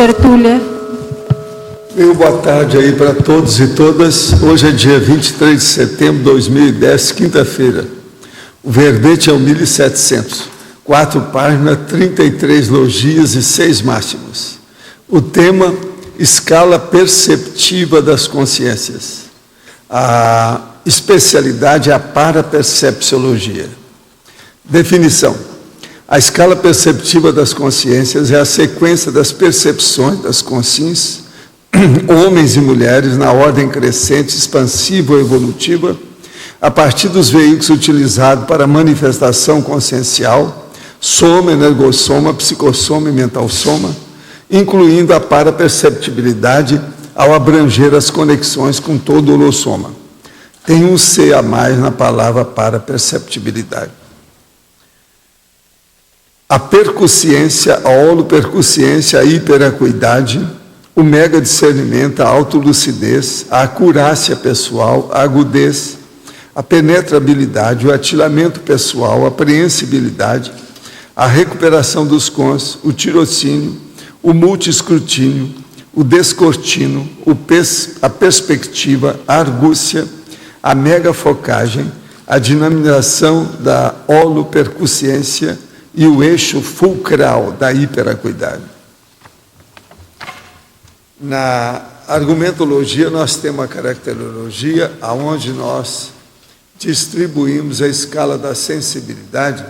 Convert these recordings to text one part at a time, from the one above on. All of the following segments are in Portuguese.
tertúlia. Meu boa tarde aí para todos e todas. Hoje é dia 23 de setembro de 2010, quinta-feira. O verbete é o 1700. 4 páginas, 33 logias e 6 máximos. O tema, escala perceptiva das consciências. A especialidade é a parapercepciologia. Definição. A escala perceptiva das consciências é a sequência das percepções das consciências, homens e mulheres, na ordem crescente, expansiva ou evolutiva, a partir dos veículos utilizados para manifestação consciencial, soma, energossoma, psicossoma e mentalsoma, incluindo a paraperceptibilidade ao abranger as conexões com todo o holossoma. Tem um C a mais na palavra paraperceptibilidade. A percussiência, a holopercussiência, a hiperacuidade, o mega-discernimento, a autolucidez, a acurácia pessoal, a agudez, a penetrabilidade, o atilamento pessoal, a apreensibilidade, a recuperação dos cons, o tirocínio, o multiescrutínio, o descortino, a perspectiva, a argúcia, a megafocagem, a dinamização da holopercussiência e o eixo fulcral da hiperacuidade. Na argumentologia, nós temos a caracterologia, onde nós distribuímos a escala da sensibilidade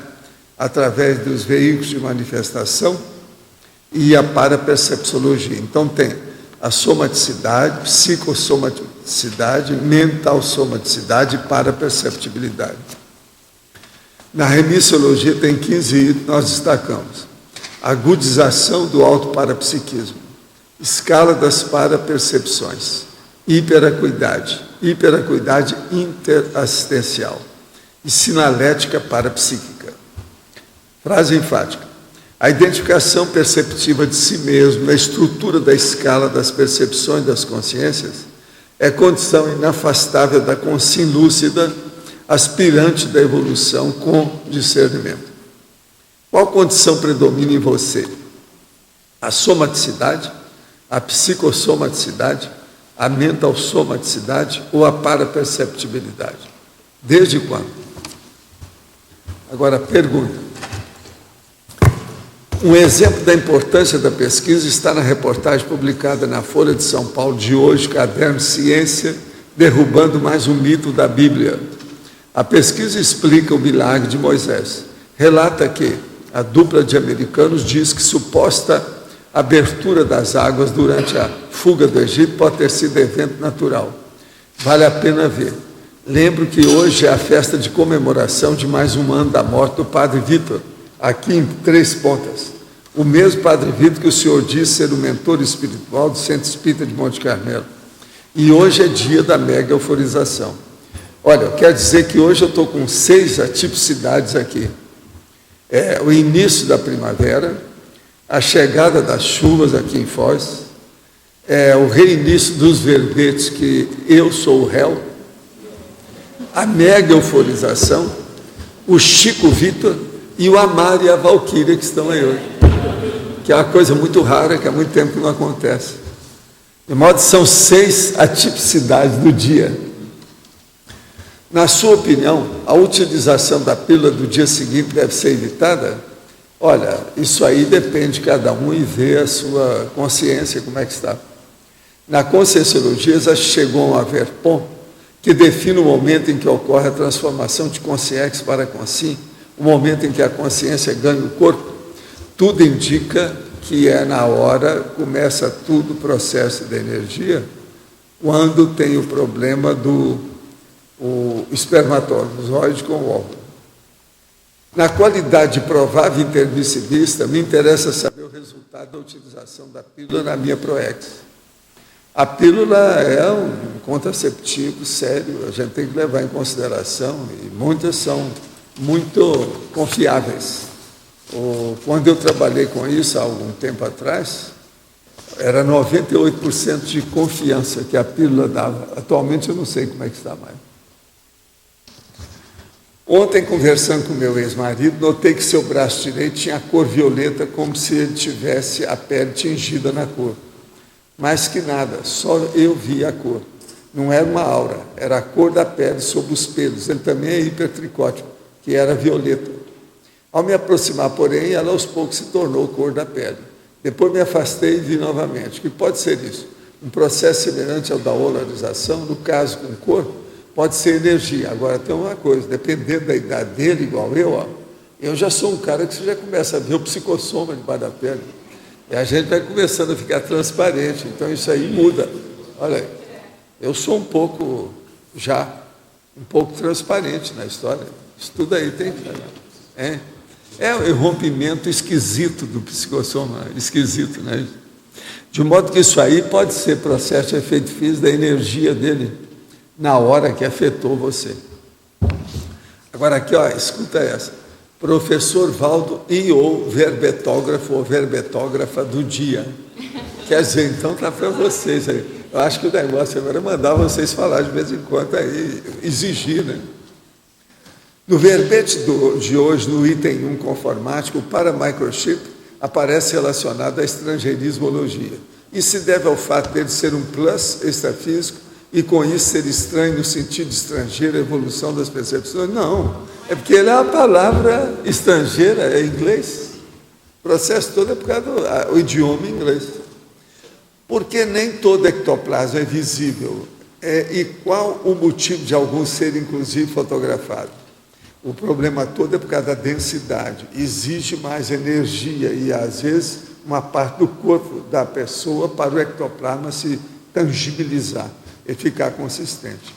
através dos veículos de manifestação e a parapercepciologia. Então, tem a somaticidade, psicossomaticidade, mental-somaticidade e paraperceptibilidade. Na remissiologia, tem 15 itens, nós destacamos a agudização do autoparapsiquismo, escala das parapercepções, hiperacuidade interassistencial e sinalética parapsíquica. Frase enfática. A identificação perceptiva de si mesmo na estrutura da escala das percepções das consciências é condição inafastável da consciência lúcida, aspirante da evolução com discernimento. Qual condição predomina em você? A somaticidade, a psicossomaticidade, a mental-somaticidade ou a paraperceptibilidade? Desde quando? Agora, pergunta. Um exemplo da importância da pesquisa está na reportagem publicada na Folha de São Paulo de hoje, Caderno Ciência, derrubando mais um mito da Bíblia. A pesquisa explica o milagre de Moisés. Relata que a dupla de americanos diz que suposta abertura das águas durante a fuga do Egito pode ter sido evento natural. Vale a pena ver. Lembro que hoje é a festa de comemoração de mais um ano da morte do Padre Vitor, aqui em Três Pontas. O mesmo Padre Vitor que o senhor disse ser o mentor espiritual do Centro Espírita de Monte Carmelo. E hoje é dia da mega euforização. Olha, quer dizer que hoje eu estou com 6 atipicidades aqui. É o início da primavera, a chegada das chuvas aqui em Foz, é o reinício dos verbetes, que eu sou o réu, a mega euforização, o Chico Vitor e o Amar e a Valquíria que estão aí hoje, que é uma coisa muito rara, que há muito tempo que não acontece. De modo que são 6 atipicidades do dia. Na sua opinião, a utilização da pílula do dia seguinte deve ser evitada? Olha, isso aí depende de cada um e ver a sua consciência, como é que está. Na conscienciologia, já chegou a haver ponto que define o momento em que ocorre a transformação de consciência para consciência, o momento em que a consciência ganha o corpo. Tudo indica que é na hora, começa tudo o processo da energia, quando tem o problema do espermatozoide com o óvulo. Na qualidade de provável intermissivista, me interessa saber o resultado da utilização da pílula na minha PROEX. A pílula é um contraceptivo sério, a gente tem que levar em consideração, e muitas são muito confiáveis. Quando eu trabalhei com isso há algum tempo atrás, era 98% de confiança que a pílula dava. Atualmente eu não sei como é que está mais. Ontem, conversando com meu ex-marido, notei que seu braço direito tinha a cor violeta, como se ele tivesse a pele tingida na cor. Mais que nada, só eu vi a cor. Não era uma aura, era a cor da pele sobre os pelos. Ele também é hipertricótico, que era violeta. Ao me aproximar, porém, ela aos poucos se tornou cor da pele. Depois me afastei e vi novamente. O que pode ser isso? Um processo semelhante ao da olarização, no caso com cor, pode ser energia. Agora tem uma coisa, dependendo da idade dele, igual eu já sou um cara que você já começa a ver o psicossoma debaixo da pele. E a gente vai começando a ficar transparente, então isso aí muda. Olha aí, eu sou um pouco transparente na história. Isso tudo aí tem. É um rompimento esquisito do psicossoma, esquisito, né? De modo que isso aí pode ser processo de efeito físico da energia dele na hora que afetou você. Agora aqui, escuta essa. Professor Valdo e ou verbetógrafo ou verbetógrafa do dia. Quer dizer, então está para vocês aí. Eu acho que o negócio agora é mandar vocês falar de vez em quando aí, exigir, né? No verbete de hoje, no item 1 conformático, o para-microchip aparece relacionado à estrangeirismologia. Isso se deve ao fato dele ser um plus extrafísico e com isso ser estranho no sentido de estrangeiro, a evolução das percepções? Não, é porque ele é uma palavra estrangeira, é inglês. O processo todo é por causa do idioma inglês. Porque nem todo ectoplasma é visível. E qual o motivo de alguns serem, inclusive, fotografados? O problema todo é por causa da densidade. Exige mais energia e, às vezes, uma parte do corpo da pessoa para o ectoplasma se tangibilizar e ficar consistente.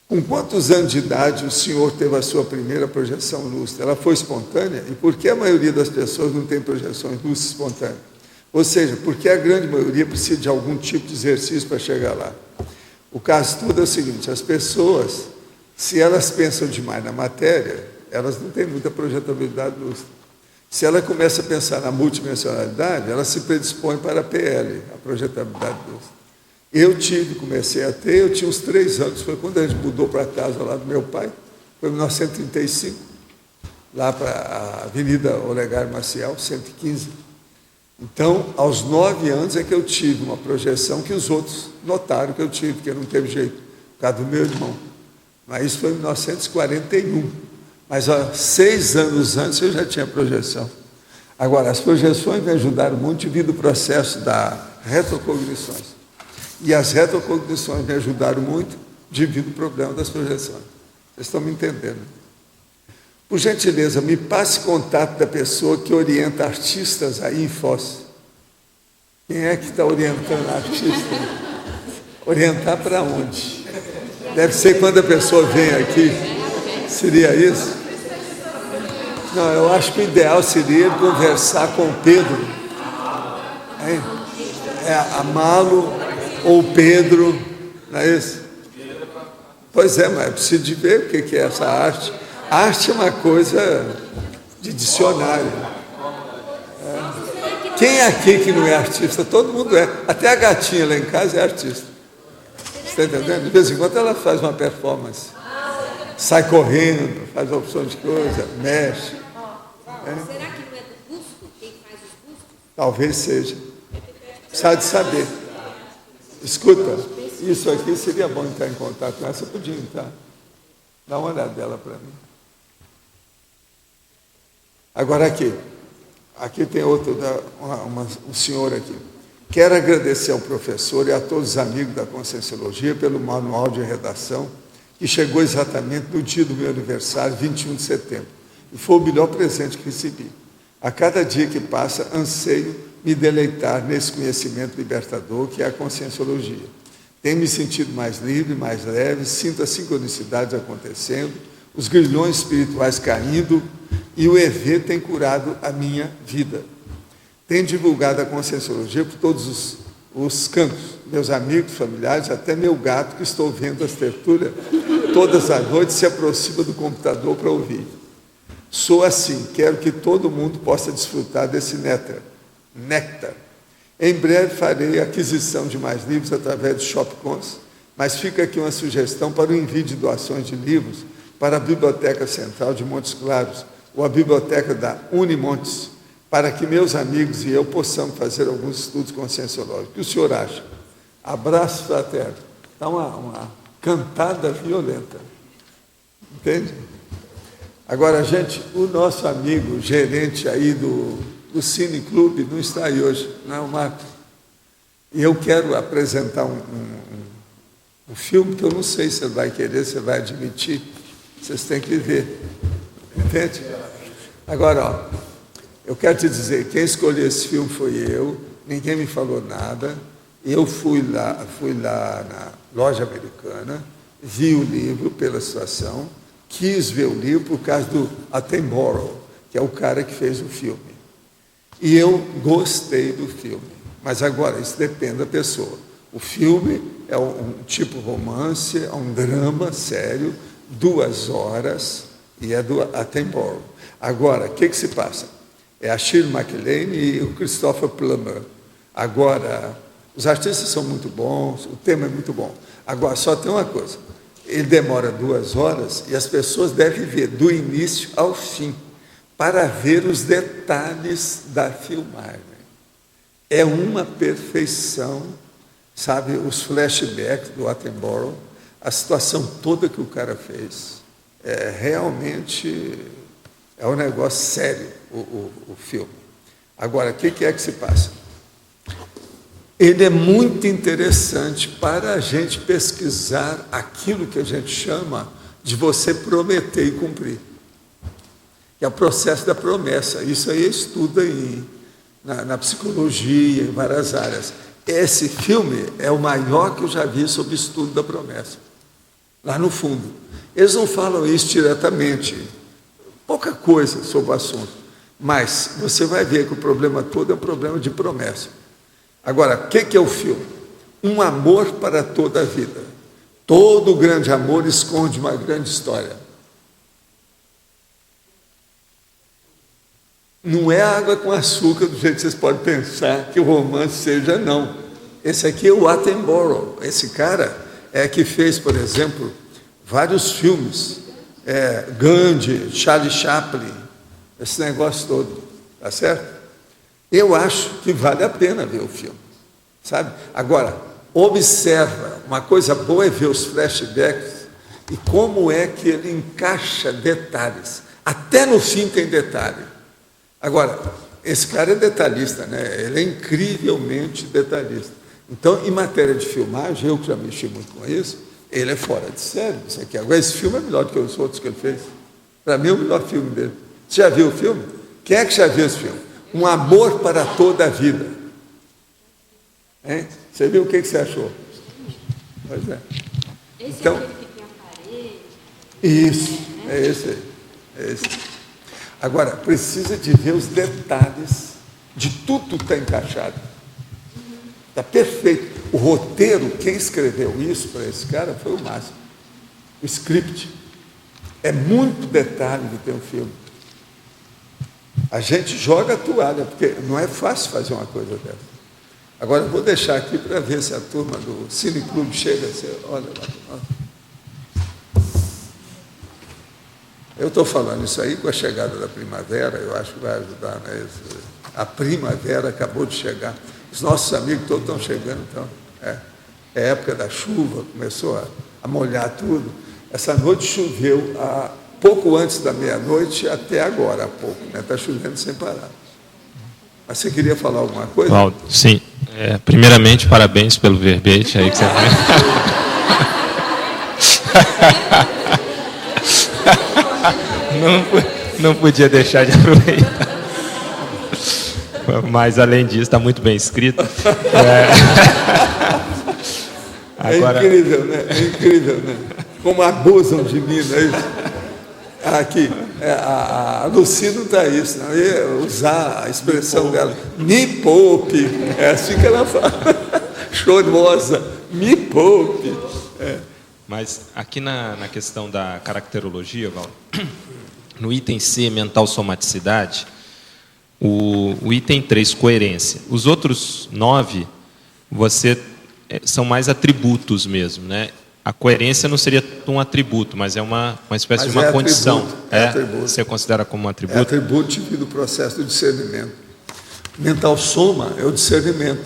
Com quantos anos de idade o senhor teve a sua primeira projeção lúcida? Ela foi espontânea? E por que a maioria das pessoas não tem projeções lúcidas espontâneas? Ou seja, por que a grande maioria precisa de algum tipo de exercício para chegar lá? O caso todo é o seguinte, as pessoas, se elas pensam demais na matéria, elas não têm muita projetabilidade lúcida. Se ela começa a pensar na multidimensionalidade, ela se predispõe para a PL, a projetabilidade lúcida. Comecei a ter, eu tinha uns 3 anos, foi quando a gente mudou para a casa lá do meu pai, foi em 1935, lá para a Avenida Olegário Maciel, 115. Então, aos 9 anos é que eu tive uma projeção que os outros notaram que eu tive, porque não teve jeito, por causa do meu irmão. Mas isso foi em 1941. Mas 6 anos antes eu já tinha projeção. Agora, as projeções me ajudaram muito devido ao processo das retrocognições. E as retrocognições me ajudaram muito devido ao problema das projeções. Vocês estão me entendendo? Por gentileza, me passe contato da pessoa que orienta artistas aí em Foz. Quem é que está orientando artistas? Orientar para onde? Deve ser quando a pessoa vem aqui. Seria isso? Não, eu acho que o ideal seria conversar com o Pedro. Amá-lo ou Pedro, não é isso? Pois é, mas eu preciso de ver o que é essa arte. A arte é uma coisa de dicionário. Quem é aqui que não é artista? Todo mundo é. Até a gatinha lá em casa é artista. Você está entendendo? De vez em quando ela faz uma performance. Sai correndo, faz opções de coisa, mexe. Será que não é do busto? Quem faz os bustos? Talvez seja. Precisa de saber. Escuta, isso aqui seria bom entrar em contato com ela. Você podia entrar. Dá uma olhada dela para mim. Agora aqui tem outro, um senhor aqui. Quero agradecer ao professor e a todos os amigos da Conscienciologia pelo manual de redação, que chegou exatamente no dia do meu aniversário, 21 de setembro. E foi o melhor presente que recebi. A cada dia que passa, anseio me deleitar nesse conhecimento libertador que é a Conscienciologia. Tenho me sentido mais livre, mais leve, sinto as sincronicidades acontecendo, os grilhões espirituais caindo e o EV tem curado a minha vida. Tenho divulgado a Conscienciologia por todos os cantos, meus amigos, familiares, até meu gato, que estou vendo as tertúlias todas as noites, se aproxima do computador para ouvir. Sou assim, quero que todo mundo possa desfrutar desse néctar. Em breve farei a aquisição de mais livros através do Shopcons, mas fica aqui uma sugestão para o envio de doações de livros para a Biblioteca Central de Montes Claros, ou a Biblioteca da Unimontes, para que meus amigos e eu possamos fazer alguns estudos conscienciológicos. O que o senhor acha? Abraço fraterno. Está uma cantada violenta. Entende? Agora, gente, o nosso amigo, gerente aí do Cine Clube, não está aí hoje, não é o Marcos? E eu quero apresentar um filme que eu não sei se ele vai querer, se ele vai admitir. Vocês têm que ver. Entende? Agora, ó, eu quero te dizer, quem escolheu esse filme foi eu, ninguém me falou nada. Eu fui lá na loja americana, vi o livro pela situação, quis ver o livro por causa do Attenborough, que é o cara que fez o filme. E eu gostei do filme. Mas agora, isso depende da pessoa. O filme é um tipo romance, é um drama sério, 2 horas, e é do Attenborough. Agora, o que se passa? É a Shirley MacLaine e o Christopher Plummer. Agora, os artistas são muito bons, o tema é muito bom. Agora, só tem uma coisa. Ele demora 2 horas e as pessoas devem ver do início ao fim, para ver os detalhes da filmagem. É uma perfeição, sabe, os flashbacks do Attenborough, a situação toda que o cara fez. Realmente é um negócio sério, o filme. Agora, o que é que se passa? Ele é muito interessante para a gente pesquisar aquilo que a gente chama de você prometer e cumprir. Que é o processo da promessa. Isso aí estuda na psicologia, em várias áreas. Esse filme é o maior que eu já vi sobre estudo da promessa. Lá no fundo. Eles não falam isso diretamente. Pouca coisa sobre o assunto. Mas você vai ver que o problema todo é um problema de promessa. Agora, o que é o filme? Um amor para toda a vida. Todo grande amor esconde uma grande história. Não é água com açúcar do jeito que vocês podem pensar que o romance seja, não. Esse aqui é o Attenborough. Esse cara que fez, por exemplo, vários filmes. Gandhi, Charlie Chaplin, esse negócio todo. Tá certo? Eu acho que vale a pena ver o filme. Sabe? Agora, observa. Uma coisa boa é ver os flashbacks e como é que ele encaixa detalhes. Até no fim tem detalhe. Agora, esse cara é detalhista, né? Ele é incrivelmente detalhista. Então, em matéria de filmagem, eu que já mexi muito com isso, ele é fora de série. Isso aqui. Agora, esse filme é melhor do que os outros que ele fez. Para mim, é o melhor filme dele. Você já viu o filme? Quem é que já viu esse filme? Um amor para toda a vida. Hein? Você viu o que você achou? Pois é. Esse então, é aquele que tem a parede. Isso, é esse aí. É esse. Agora, precisa de ver os detalhes de tudo que está encaixado. Está perfeito. O roteiro, quem escreveu isso para esse cara foi o Márcio. O script. É muito detalhe que tem o filme. A gente joga a toalha, porque não é fácil fazer uma coisa dessa. Agora, eu vou deixar aqui para ver se a turma do Cine Clube chega. Olha lá. Eu estou falando isso aí com a chegada da primavera, eu acho que vai ajudar. Né? A primavera acabou de chegar. Os nossos amigos todos estão chegando, então. É época da chuva, começou a molhar tudo. Essa noite choveu pouco antes da meia-noite até agora, há pouco. Está chovendo sem parar. Mas você queria falar alguma coisa? Valdo, sim. Primeiramente, parabéns pelo verbete aí que você não podia deixar de aproveitar. Mas, além disso, está muito bem escrito. Agora... É incrível, né? É incrível, né? Como abusam de mim, não é isso? Aqui, a Lucy não está isso, não. Eu ia usar a expressão dela, me poupe, é assim que ela fala, chorosa, me poupe. Mas aqui na questão da caracterologia, Valdo, no item C, mental somaticidade, o item 3, coerência. Os outros 9, são mais atributos mesmo, né? a coerência não seria um atributo, mas é uma espécie Mas de uma é condição. atributo, é atributo. Você considera como um É atributo? atributo devido ao processo do discernimento. Mental soma é o discernimento.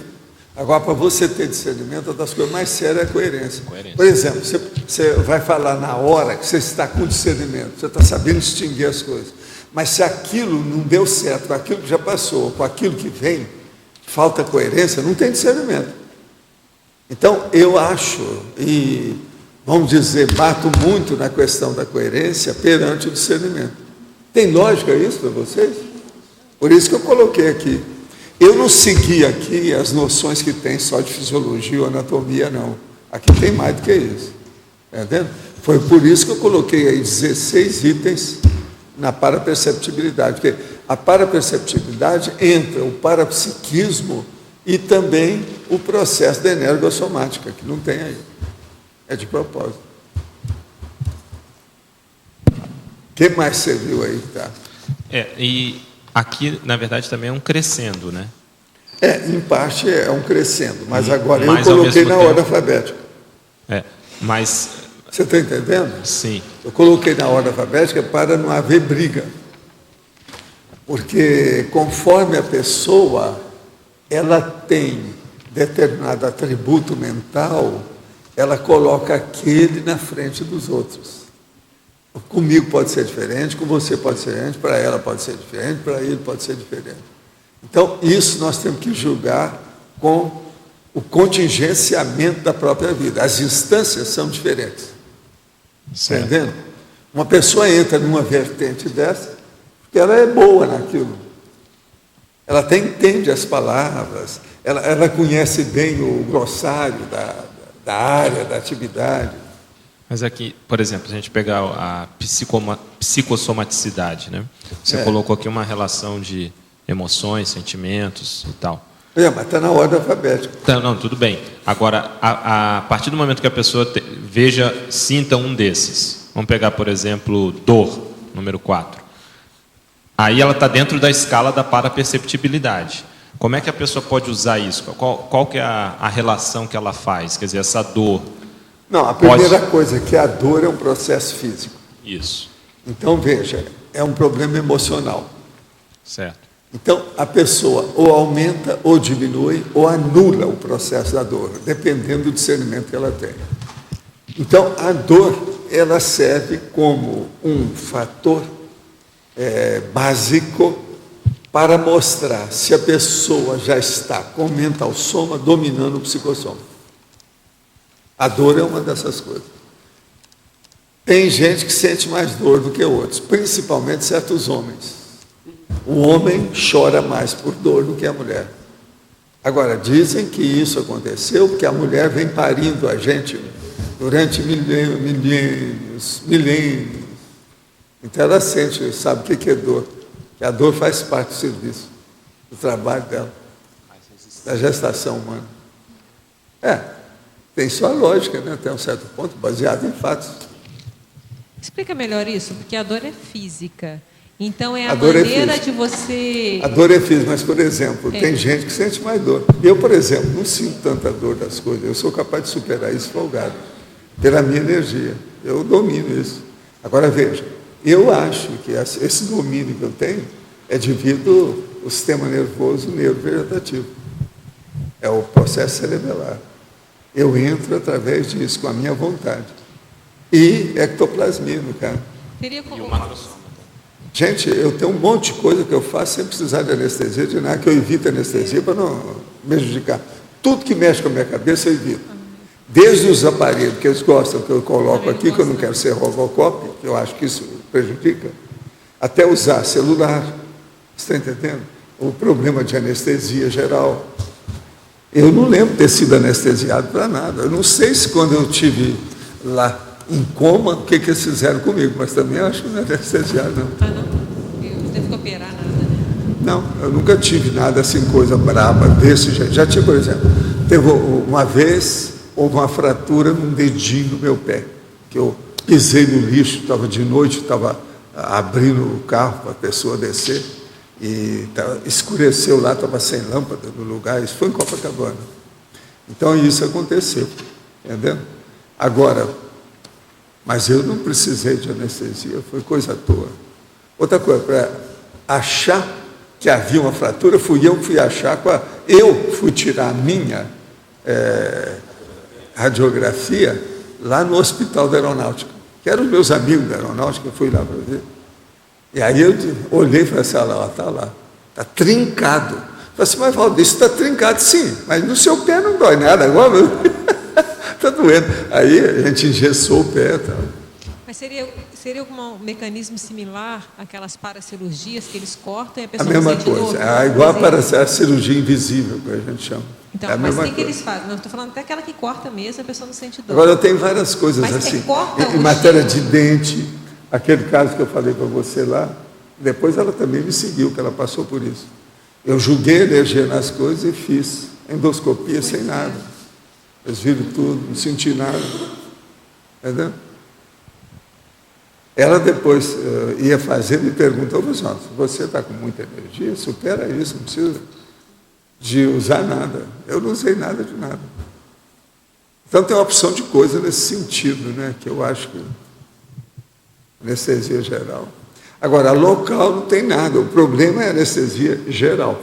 Agora, para você ter discernimento, uma das coisas mais sérias é a coerência. Por exemplo, você vai falar na hora que você está com discernimento, você está sabendo distinguir as coisas. Mas se aquilo não deu certo com aquilo que já passou, com aquilo que vem, falta coerência, não tem discernimento. Então, eu acho, e vamos dizer, bato muito na questão da coerência perante o discernimento. Tem lógica isso para vocês? Por isso que eu coloquei aqui. Eu não segui aqui as noções que tem só de fisiologia ou anatomia, não. Aqui tem mais do que isso. Está entendendo? Foi por isso que eu coloquei aí 16 itens na paraperceptibilidade, porque a paraperceptibilidade entra o parapsiquismo e também o processo da energossomática, que não tem aí. É de propósito. O que mais você viu aí? Tá? E aqui, na verdade, também é um crescendo, né? Em parte é um crescendo, mas agora Mas, eu ao coloquei mesmo na tempo, ordem alfabética. Mas, Você está entendendo? sim. Eu coloquei na ordem alfabética para não haver briga. Porque conforme a pessoa, ela tem determinado atributo mental, ela coloca aquele na frente dos outros. Comigo pode ser diferente, com você pode ser diferente, para ela pode ser diferente, para ele pode ser diferente. Então, isso nós temos que julgar com o contingenciamento da própria vida. As instâncias são diferentes. Está entendendo? Uma pessoa entra numa vertente dessa, porque ela é boa naquilo. Ela até entende as palavras, ela conhece bem o glossário da área, da atividade. Mas aqui, por exemplo, se a gente pegar a psicossomaticidade, né? Você colocou aqui uma relação de emoções, sentimentos e tal. Mas está na ordem alfabética. Então, não, tudo bem. Agora, a partir do momento que a pessoa sinta um desses, vamos pegar, por exemplo, dor, número 4. Aí ela está dentro da escala da paraperceptibilidade. Como é que a pessoa pode usar isso? Qual que é a relação que ela faz? Quer dizer, essa dor... Não, a primeira coisa é que a dor é um processo físico. Isso. Então, veja, é um problema emocional. Certo. Então, a pessoa ou aumenta, ou diminui, ou anula o processo da dor, dependendo do discernimento que ela tem. Então, a dor, ela serve como um fator básico para mostrar se a pessoa já está com o mental soma dominando o psicossoma. A dor é uma dessas coisas. Tem gente que sente mais dor do que outros, principalmente certos homens. O homem chora mais por dor do que a mulher. Agora, dizem que isso aconteceu porque a mulher vem parindo a gente durante milênios. Então ela sente, sabe o que é dor? Que a dor faz parte do serviço, do trabalho dela, da gestação humana. Tem sua lógica, né? Até um certo ponto, baseado em fatos. Explica melhor isso, porque a dor é física. Então é A a dor maneira é de você... A dor é física, mas, por exemplo, tem gente que sente mais dor. Eu, por exemplo, não sinto tanta dor das coisas. Eu sou capaz de superar isso folgado, pela minha energia. Eu domino isso. Agora, veja, eu acho que esse domínio que eu tenho é devido ao sistema nervoso neurovegetativo. É o processo cerebelar. Eu entro através disso, com a minha vontade. E ectoplasmia, no cara. Teria como... Gente, eu tenho um monte de coisa que eu faço sem precisar de anestesia, de nada, que eu evito anestesia para não me prejudicar. Tudo que mexe com a minha cabeça eu evito. Desde os aparelhos que eles gostam, que eu coloco aqui, que eu não quero ser Robocop, que eu acho que isso prejudica, até usar celular, você está entendendo? O problema de anestesia geral. Eu não lembro de ter sido anestesiado para nada. Eu não sei se quando eu estive lá em coma, o que eles fizeram comigo, mas também acho que não é anestesiado, não. não? Eu não teve que operar nada, né? Não, eu nunca tive nada assim, coisa braba desse jeito. Já tive, por exemplo, teve uma vez, houve uma fratura num dedinho do meu pé, que eu pisei no lixo, estava de noite, estava abrindo o carro para a pessoa descer, e escureceu lá, estava sem lâmpada no lugar, isso foi em Copacabana. Então isso aconteceu, entendeu? Agora, mas eu não precisei de anestesia, foi coisa à toa. Outra coisa, para achar que havia uma fratura, fui eu que fui achar, eu fui tirar a minha radiografia lá no Hospital da Aeronáutica, que eram os meus amigos da Aeronáutica, eu fui lá para ver. E aí eu olhei e falei assim, olha lá, está lá, está trincado. Eu falei assim, mas Valdir, isso está trincado, sim, mas no seu pé não dói nada agora, está doendo. Aí a gente engessou o pé e tal. Mas seria algum mecanismo similar àquelas paracirurgias que eles cortam e a pessoa A mesma não sente coisa, dor? igual para a cirurgia invisível, que a gente chama. Então, é a mas mesma o que coisa. eles fazem? Não, estou falando até aquela que corta mesmo, a pessoa não sente dor. Agora, eu tenho várias coisas Mas assim, corta em o matéria de gelo. dente, aquele caso que eu falei para você lá, depois ela também me seguiu, que ela passou por isso. Eu julguei energia nas coisas e fiz endoscopia sem nada. Eles viram tudo, não senti nada. Entendeu? Ela depois ia fazendo e perguntou, você está com muita energia? Supera isso, não precisa de usar nada. Eu não usei nada de nada. Então tem uma opção de coisa nesse sentido, né? Que eu acho que anestesia geral. Agora, local não tem nada, o problema é a anestesia geral.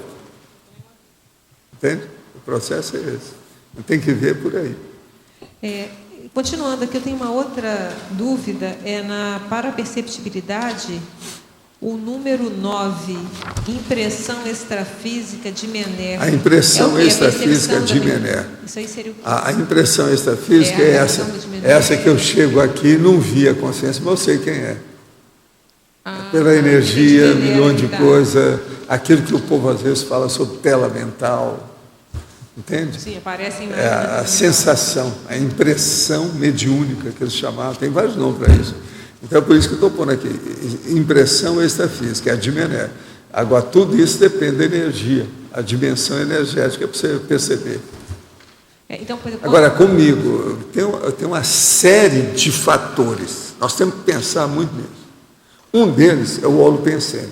Entende? O processo é esse. Não tem que ver por aí. Continuando aqui, eu tenho uma outra dúvida, na paraperceptibilidade, o número 9, impressão extrafísica de Mener. A impressão É o quê? A extrafísica percepção de da Mener. Isso aí seria o quê? A impressão extrafísica É é a essa. impressão de Mener. Essa que eu chego aqui e não vi a consciência, mas eu sei quem é. Pela energia, de Mener, milhão de tá. coisas, aquilo que o povo às vezes fala sobre tela mental. Entende? Sim, aparece em É a sensação, a impressão mediúnica que eles chamavam, tem vários nomes para isso. Então, é por isso que eu estou pondo aqui, impressão extrafísica, é a de Mener. Agora, tudo isso depende da energia, a dimensão energética para você perceber. Então, por exemplo, Agora, comigo, eu tenho uma série de fatores, nós temos que pensar muito nisso. Um deles é o holopensene.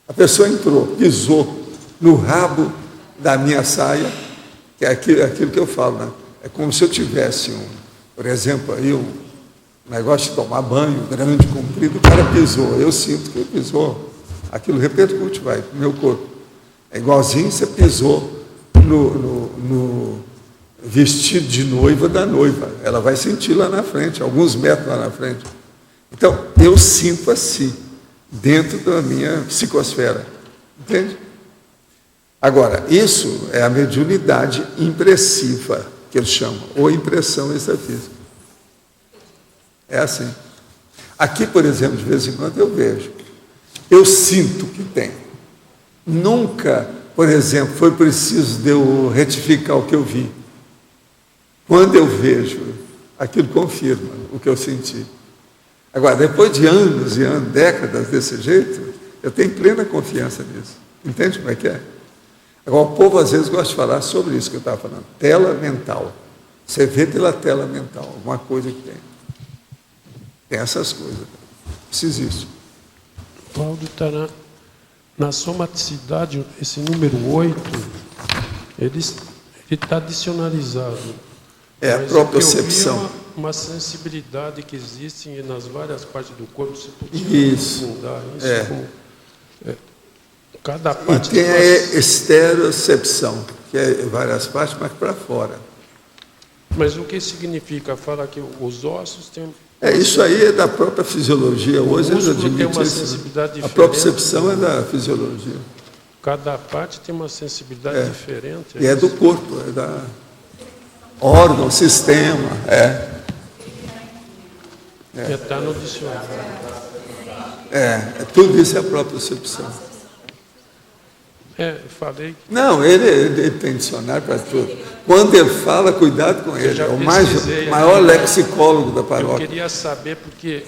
A pessoa entrou, pisou no rabo da minha saia, que é aquilo que eu falo, né? É como se eu tivesse, por exemplo, aí um negócio de tomar banho grande, comprido, o cara pisou, eu sinto que ele pisou, aquilo repercute, vai para o meu corpo. É igualzinho você pisou no vestido de noiva da noiva, ela vai sentir lá na frente, alguns metros lá na frente. Então, eu sinto assim, dentro da minha psicosfera, entende? Agora, isso é a mediunidade impressiva, que eles chamam, ou impressão extrafísica. É assim. Aqui, por exemplo, de vez em quando eu vejo, eu sinto que tem. Nunca, por exemplo, foi preciso de eu retificar o que eu vi. Quando eu vejo, aquilo confirma o que eu senti. Agora, depois de anos e anos, décadas desse jeito, eu tenho plena confiança nisso. Entende como é que é? Agora, o povo às vezes gosta de falar sobre isso que eu estava falando, tela mental. Você vê pela tela mental, alguma coisa que tem. Tem essas coisas. Isso existe. Paulo, está na somaticidade, esse número 8, ele está adicionalizado. É a Mas propriocepção. o que eu vi é uma sensibilidade que existe nas várias partes do corpo. Você podia Isso. aprofundar isso? É. Como, cada E parte tem tem a uma- estereocepção, que é várias partes, mas para fora. Mas o que significa? Fala que os ossos têm... Isso aí é da própria fisiologia. Hoje eles músculo tem admitem uma isso. sensibilidade A diferente. propriocepção é da fisiologia. Cada parte tem uma sensibilidade diferente. E é do corpo, é da órgão, sistema. Está no dicionário. Tudo isso é a propriocepção. Falei que Não, ele tem dicionário para tudo. Quando ele fala, cuidado com ele. já É o pesquisei maior aqui. lexicólogo da eu paróquia. queria saber porque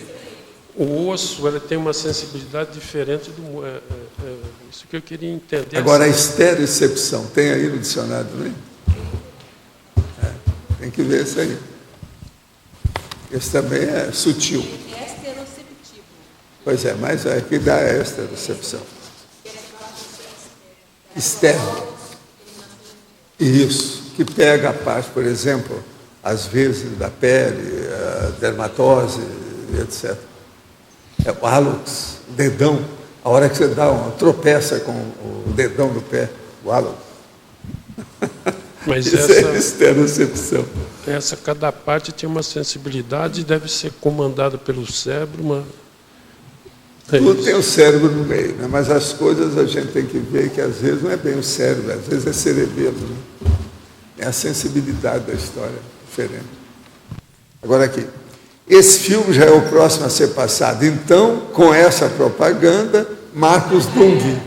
o osso ele tem uma sensibilidade diferente do isso que eu queria entender. Agora, a estereocepção, tem aí no dicionário também? Tem que ver isso aí. Esse também é sutil. Esteroceptivo. Pois é, mas é que dá a estereocepção. Externo. Isso, que pega a parte, por exemplo, às vezes, da pele, a dermatose, etc. É o hálux, o dedão, a hora que você tropeça com o dedão do pé, o hálux. Mas Isso é esterocepção. cada parte tem uma sensibilidade e deve ser comandada pelo cérebro. Tudo tem o cérebro no meio, né? Mas as coisas a gente tem que ver que às vezes não é bem o cérebro, às vezes é cerebelo. Né? É a sensibilidade da história, diferente. Agora aqui, esse filme já é o próximo a ser passado. Então, com essa propaganda, Marcos Dung.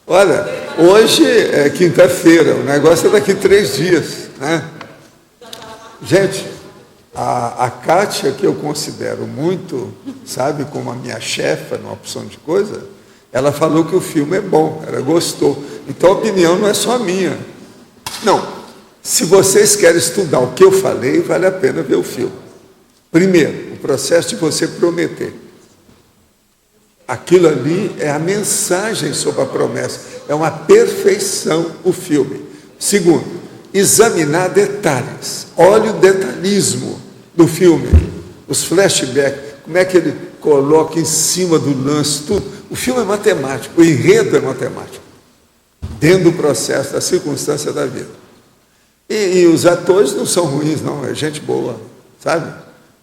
Olha, hoje é quinta-feira, o negócio é daqui 3 dias, né? Gente, a Kátia, que eu considero muito, sabe, como a minha chefa numa opção de coisa, ela falou que o filme é bom, ela gostou. Então a opinião não é só minha. Não, se vocês querem estudar o que eu falei, vale a pena ver o filme. Primeiro, o processo de você prometer. Aquilo ali é a mensagem sobre a promessa. É uma perfeição o filme. Segundo, examinar detalhes. Olha o detalhismo do filme. Os flashbacks, como é que ele coloca em cima do lance, tudo. O filme é matemático, o enredo é matemático. Dentro do processo, da circunstância da vida. E os atores não são ruins, não. É gente boa, sabe?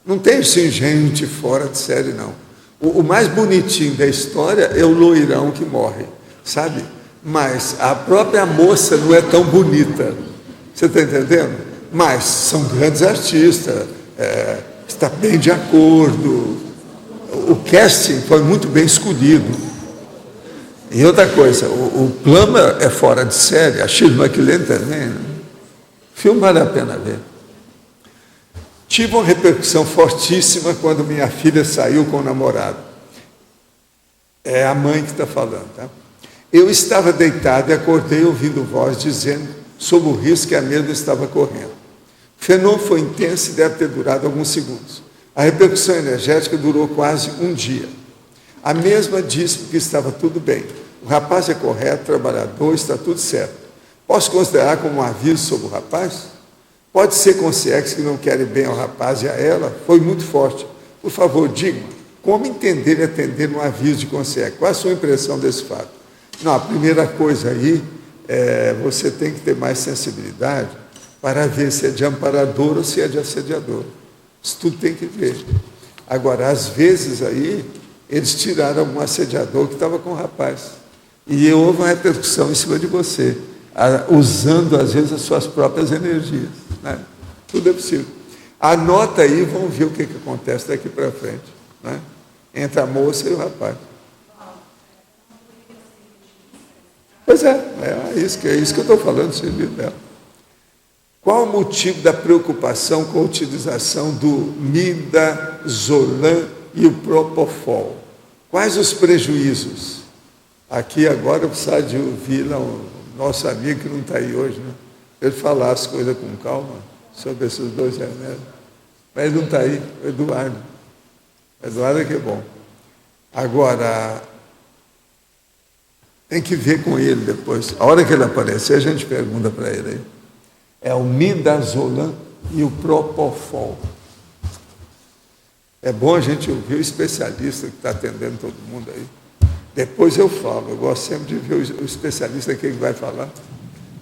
Não tem, assim, gente fora de série, não. O mais bonitinho da história é o loirão que morre, sabe? Mas a própria moça não é tão bonita. Você está entendendo? Mas são grandes artistas, está bem de acordo. O casting foi muito bem escolhido. E outra coisa, o Plummer é fora de série, a Shirley MacLaine também. Né? O filme vale a pena ver. Tive uma repercussão fortíssima quando minha filha saiu com o namorado. É a mãe que está falando, tá? Eu estava deitado e acordei ouvindo voz dizendo sobre o risco que a mesma estava correndo. O fenômeno foi intenso e deve ter durado alguns segundos. A repercussão energética durou quase um dia. A mesma disse que estava tudo bem. O rapaz é correto, trabalhador, está tudo certo. Posso considerar como um aviso sobre o rapaz? Pode ser consciência que não querem bem ao rapaz e a ela? Foi muito forte. Por favor, diga como entender e atender um aviso de consciência. Qual é a sua impressão desse fato? Não, a primeira coisa aí é você tem que ter mais sensibilidade para ver se é de amparador ou se é de assediador. Isso tudo tem que ver. Agora, às vezes aí, eles tiraram um assediador que estava com o rapaz. E houve uma repercussão em cima de você, usando, às vezes, as suas próprias energias. Né? Tudo é possível. Anota aí e vamos ver o que acontece daqui para frente. Né? Entre a moça e o rapaz. Pois é isso que eu estou falando, serviço dela. Qual o motivo da preocupação com a utilização do midazolam e o propofol? Quais os prejuízos? Aqui agora eu preciso de ouvir o nosso amigo que não está aí hoje, né? Ele falar as coisas com calma sobre esses 2 remédios. Mas ele não está aí, o Eduardo. O Eduardo é que é bom. Agora, tem que ver com ele depois. A hora que ele aparecer, a gente pergunta para ele aí. É o midazolam e o propofol. É bom a gente ouvir o especialista que está atendendo todo mundo aí. Depois eu falo, eu gosto sempre de ver o especialista que vai falar.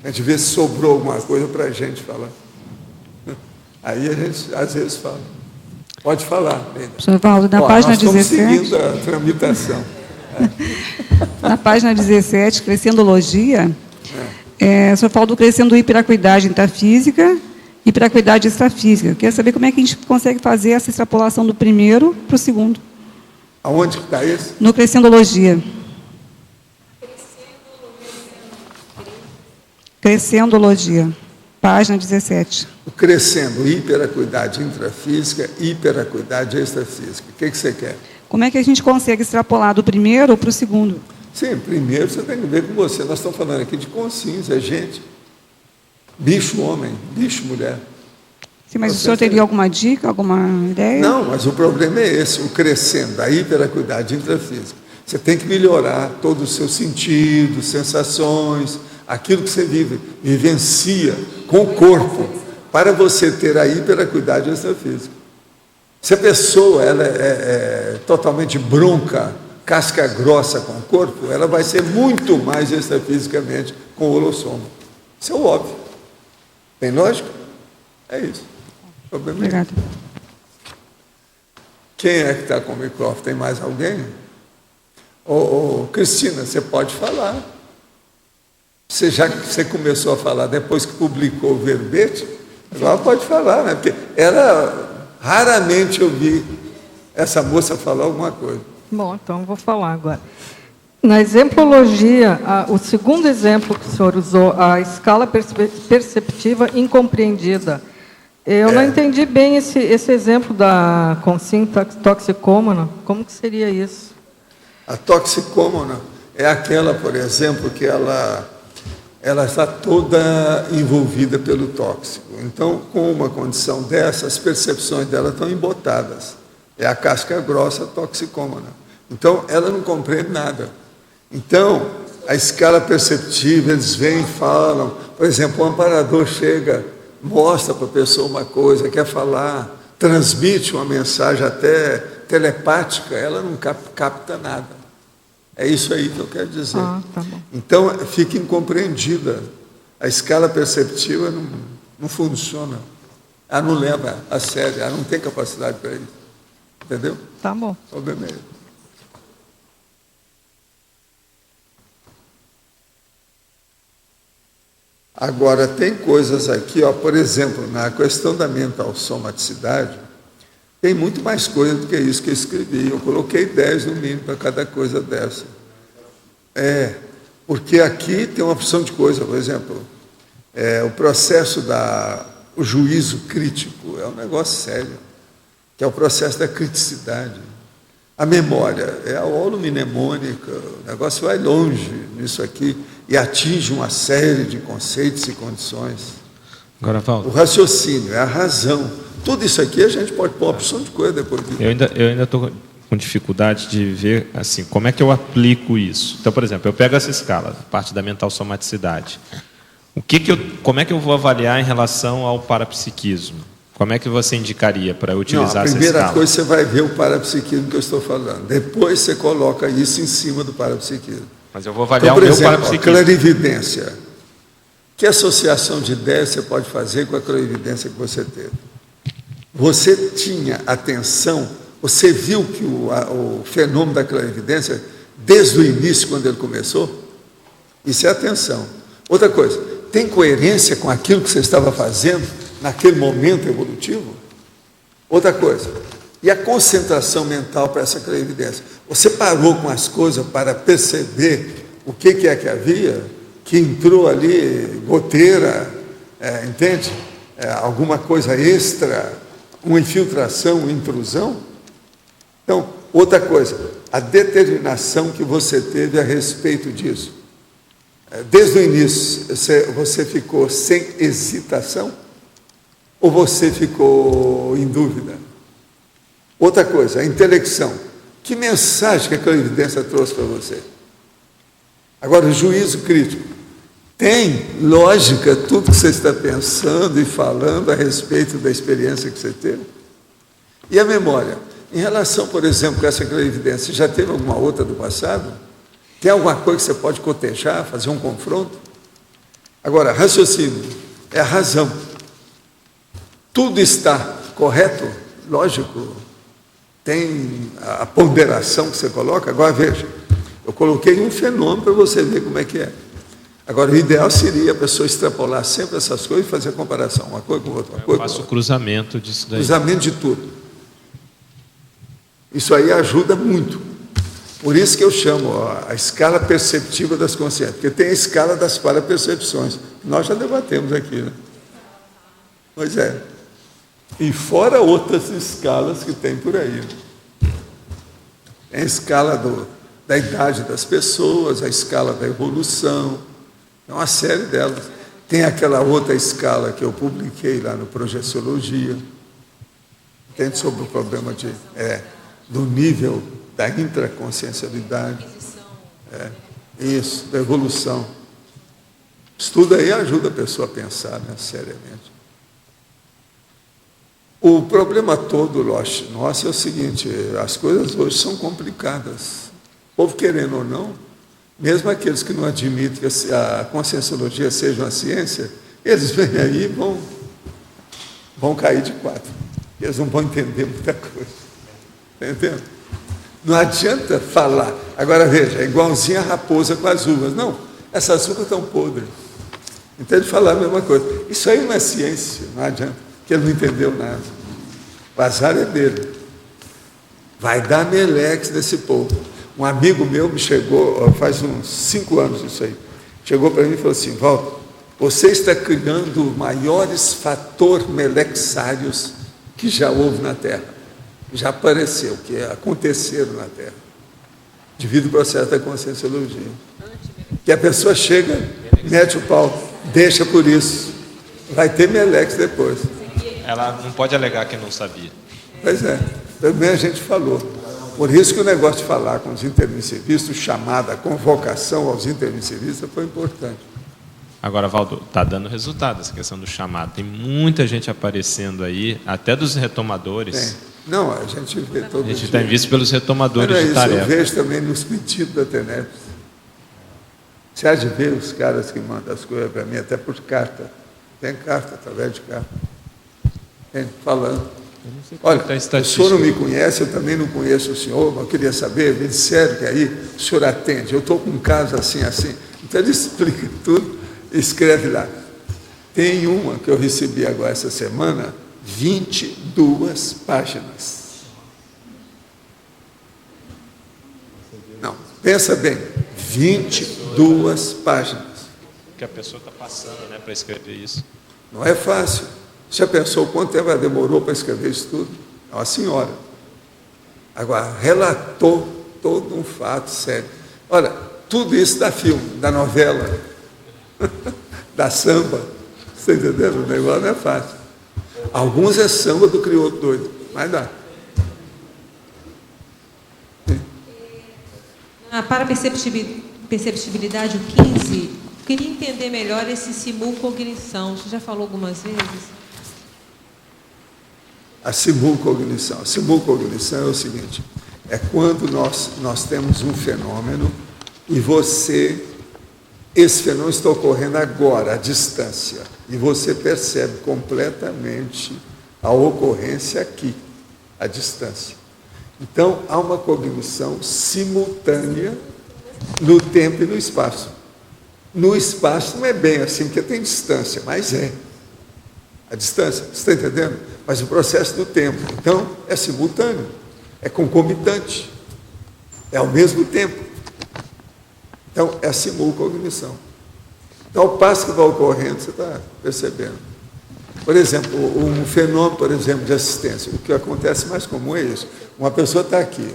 A gente vê se sobrou alguma coisa para a gente falar. Aí a gente, às vezes, fala. Pode falar, Neida. Professor Valdo, na página 17... Nós estamos seguindo a tramitação. Na página 17, Crescendologia, o senhor fala do crescendo hiperacuidade intrafísica e hiperacuidade extrafísica. Eu queria saber como é que a gente consegue fazer essa extrapolação do primeiro para o segundo. Aonde que está esse? No Crescendologia. Crescendologia, página 17. O crescendo, hiperacuidade intrafísica, hiperacuidade extrafísica. O que você quer? Como é que a gente consegue extrapolar do primeiro para o segundo? Sim, primeiro você tem que ver com você. Nós estamos falando aqui de consciência, gente. Bicho homem, bicho mulher. Sim, mas o senhor teria alguma dica, alguma ideia? Não, mas o problema é esse, o crescendo, a hiperacuidade intrafísica. Você tem que melhorar todos os seus sentidos, sensações, aquilo que você vivencia com o corpo, para você ter a hiperacuidade extrafísica. Se a pessoa ela é totalmente bronca, casca grossa com o corpo, ela vai ser muito mais extrafisicamente com o holossoma. Isso é o óbvio. Tem lógica? É isso. Obrigada. Quem é que está com o microfone? Tem mais alguém? Cristina, você pode falar. Já que você começou a falar depois que publicou o verbete, agora pode falar, né? Porque raramente eu vi essa moça falar alguma coisa. Bom, então eu vou falar agora. Na exemplologia, o segundo exemplo que o senhor usou, a escala perceptiva incompreendida. Eu não entendi bem esse exemplo da consciência toxicômana. Como que seria isso? A toxicômana é aquela, por exemplo, que ela está toda envolvida pelo tóxico. Então, com uma condição dessa, as percepções dela estão embotadas. É a casca grossa toxicômana. Então, ela não compreende nada. Então, a escala perceptiva, eles vêm e falam. Por exemplo, o amparador chega, mostra para a pessoa uma coisa, quer falar, transmite uma mensagem até telepática, ela não capta nada. É isso aí que eu quero dizer. Tá bom. Então, fica incompreendida. A escala perceptiva não funciona. Ela não leva a sério, ela não tem capacidade para isso. Entendeu? Tá bom. Obviamente. Agora, tem coisas aqui, por exemplo, na questão da mental somaticidade, tem muito mais coisa do que isso que eu escrevi. Eu coloquei 10 no mínimo para cada coisa dessa. Porque aqui tem uma opção de coisa, por exemplo, o processo o juízo crítico é um negócio sério, que é o processo da criticidade. A memória é a holomnemônica, o negócio vai longe nisso aqui e atinge uma série de conceitos e condições. Agora, Valdo, O raciocínio é a razão. Tudo isso aqui a gente pode pôr uma opção de coisa depois disso. eu ainda estou com dificuldade de ver assim, como é que eu aplico isso. Então, por exemplo, eu pego essa escala, a parte da mental somaticidade. Como é que eu vou avaliar em relação ao parapsiquismo? Como é que você indicaria para eu utilizar essa escala? A primeira coisa, você vai ver o parapsiquismo que eu estou falando. Depois você coloca isso em cima do parapsiquismo. Mas eu vou avaliar Então, por o meu exemplo, a parapsiquismo. clarividência. Que associação de ideias você pode fazer com a clarividência que você teve? Você tinha atenção, você viu que o fenômeno da clarividência, desde o início, quando ele começou? Isso é atenção. Outra coisa, tem coerência com aquilo que você estava fazendo naquele momento evolutivo? Outra coisa, e a concentração mental para essa clarividência? Você parou com as coisas para perceber o que é que havia, que entrou ali, goteira, entende? Alguma coisa extra, uma infiltração, uma intrusão? Então, outra coisa, a determinação que você teve a respeito disso. Desde o início, você ficou sem hesitação? Ou você ficou em dúvida? Outra coisa, a intelecção. Que mensagem que a clarividência trouxe para você? Agora, o juízo crítico. Tem lógica tudo que você está pensando e falando a respeito da experiência que você teve? E a memória? Em relação, por exemplo, com essa clarividência, já teve alguma outra do passado? Tem alguma coisa que você pode cotejar, fazer um confronto? Agora, raciocínio é a razão. Tudo está correto? Lógico. Tem a ponderação que você coloca. Agora, veja, eu coloquei um fenômeno para você ver como é que é. Agora, o ideal seria a pessoa extrapolar sempre essas coisas e fazer a comparação, uma coisa com outra. Eu faço o cruzamento disso daí. Cruzamento de tudo. Isso aí ajuda muito. Por isso que eu chamo a escala perceptiva das consciências, porque tem a escala das parapercepções, que nós já debatemos aqui, né? Pois é. E fora outras escalas que tem por aí. Tem a escala da idade das pessoas, a escala da evolução, é uma série delas. Tem aquela outra escala que eu publiquei lá no Projeciologia, tem sobre o problema do nível da intraconsciencialidade. Isso, da evolução. Estudo aí ajuda a pessoa a pensar, né, seriamente. O problema todo, nosso, é o seguinte: as coisas hoje são complicadas. O povo, querendo ou não, mesmo aqueles que não admitem que a conscienciologia seja uma ciência, eles vêm aí e vão cair de quatro. Eles não vão entender muita coisa. Está entendendo? Não adianta falar. Agora veja, é igualzinho a raposa com as uvas. Não, essas uvas estão podres. Entende falar a mesma coisa. Isso aí não é ciência, não adianta, porque ele não entendeu nada. O azar é dele. Vai dar meleques desse povo. Um amigo meu me chegou, faz uns 5 anos isso aí, chegou para mim e falou assim: Walter, você está criando os maiores fatores melexários que já houve na Terra. Já apareceu, que aconteceram na Terra, devido ao processo da conscienciologia. Que a pessoa chega, mete o pau, deixa por isso. Vai ter melex depois. Ela não pode alegar que não sabia. Pois é, também a gente falou. Por isso que o negócio de falar com os intermissivistas, chamada convocação aos intermissivistas, foi importante. Agora, Valdo, está dando resultado essa questão do chamado. Tem muita gente aparecendo aí, até dos retomadores. Tem. Não, a gente vê todo dia. A gente tem visto pelos retomadores de isso, tarefa. eu vejo também nos pedidos da TENEP. Você há de ver os caras que mandam as coisas para mim, até por carta. Tem carta, através de carta. Tem, falando. Olha, o senhor não me conhece, eu também não conheço o senhor, mas eu queria saber, me disseram que aí o senhor atende. Eu estou com um caso assim, assim. Então ele explica tudo e escreve lá. Tem uma que eu recebi agora essa semana, 22 páginas. Não, pensa bem, 22 páginas. Que a pessoa está passando, né, para escrever isso. Não é fácil. Você já pensou quanto tempo ela demorou para escrever isso tudo? É uma senhora. Agora, relatou todo um fato sério. Olha, tudo isso dá filme, da novela, da samba. Você está entendendo? O negócio não é fácil. Alguns é samba do crioulo doido, mas dá. Para a perceptibilidade, o 15, eu queria entender melhor esse simulcognição. Você já falou algumas vezes? A simulcognição. A simulcognição é o seguinte: é quando nós temos um fenômeno e esse fenômeno está ocorrendo agora, à distância, e você percebe completamente a ocorrência aqui, à distância. Então, há uma cognição simultânea no tempo e no espaço. No espaço não é bem assim, porque tem distância, mas é. A distância, você está entendendo? Mas o processo do tempo, então, é simultâneo, é concomitante, é ao mesmo tempo. Então, é a simulcognição. Então, ao passo que vai ocorrendo, você está percebendo. Por exemplo, um fenômeno, por exemplo, de assistência. O que acontece mais comum é isso. Uma pessoa está aqui,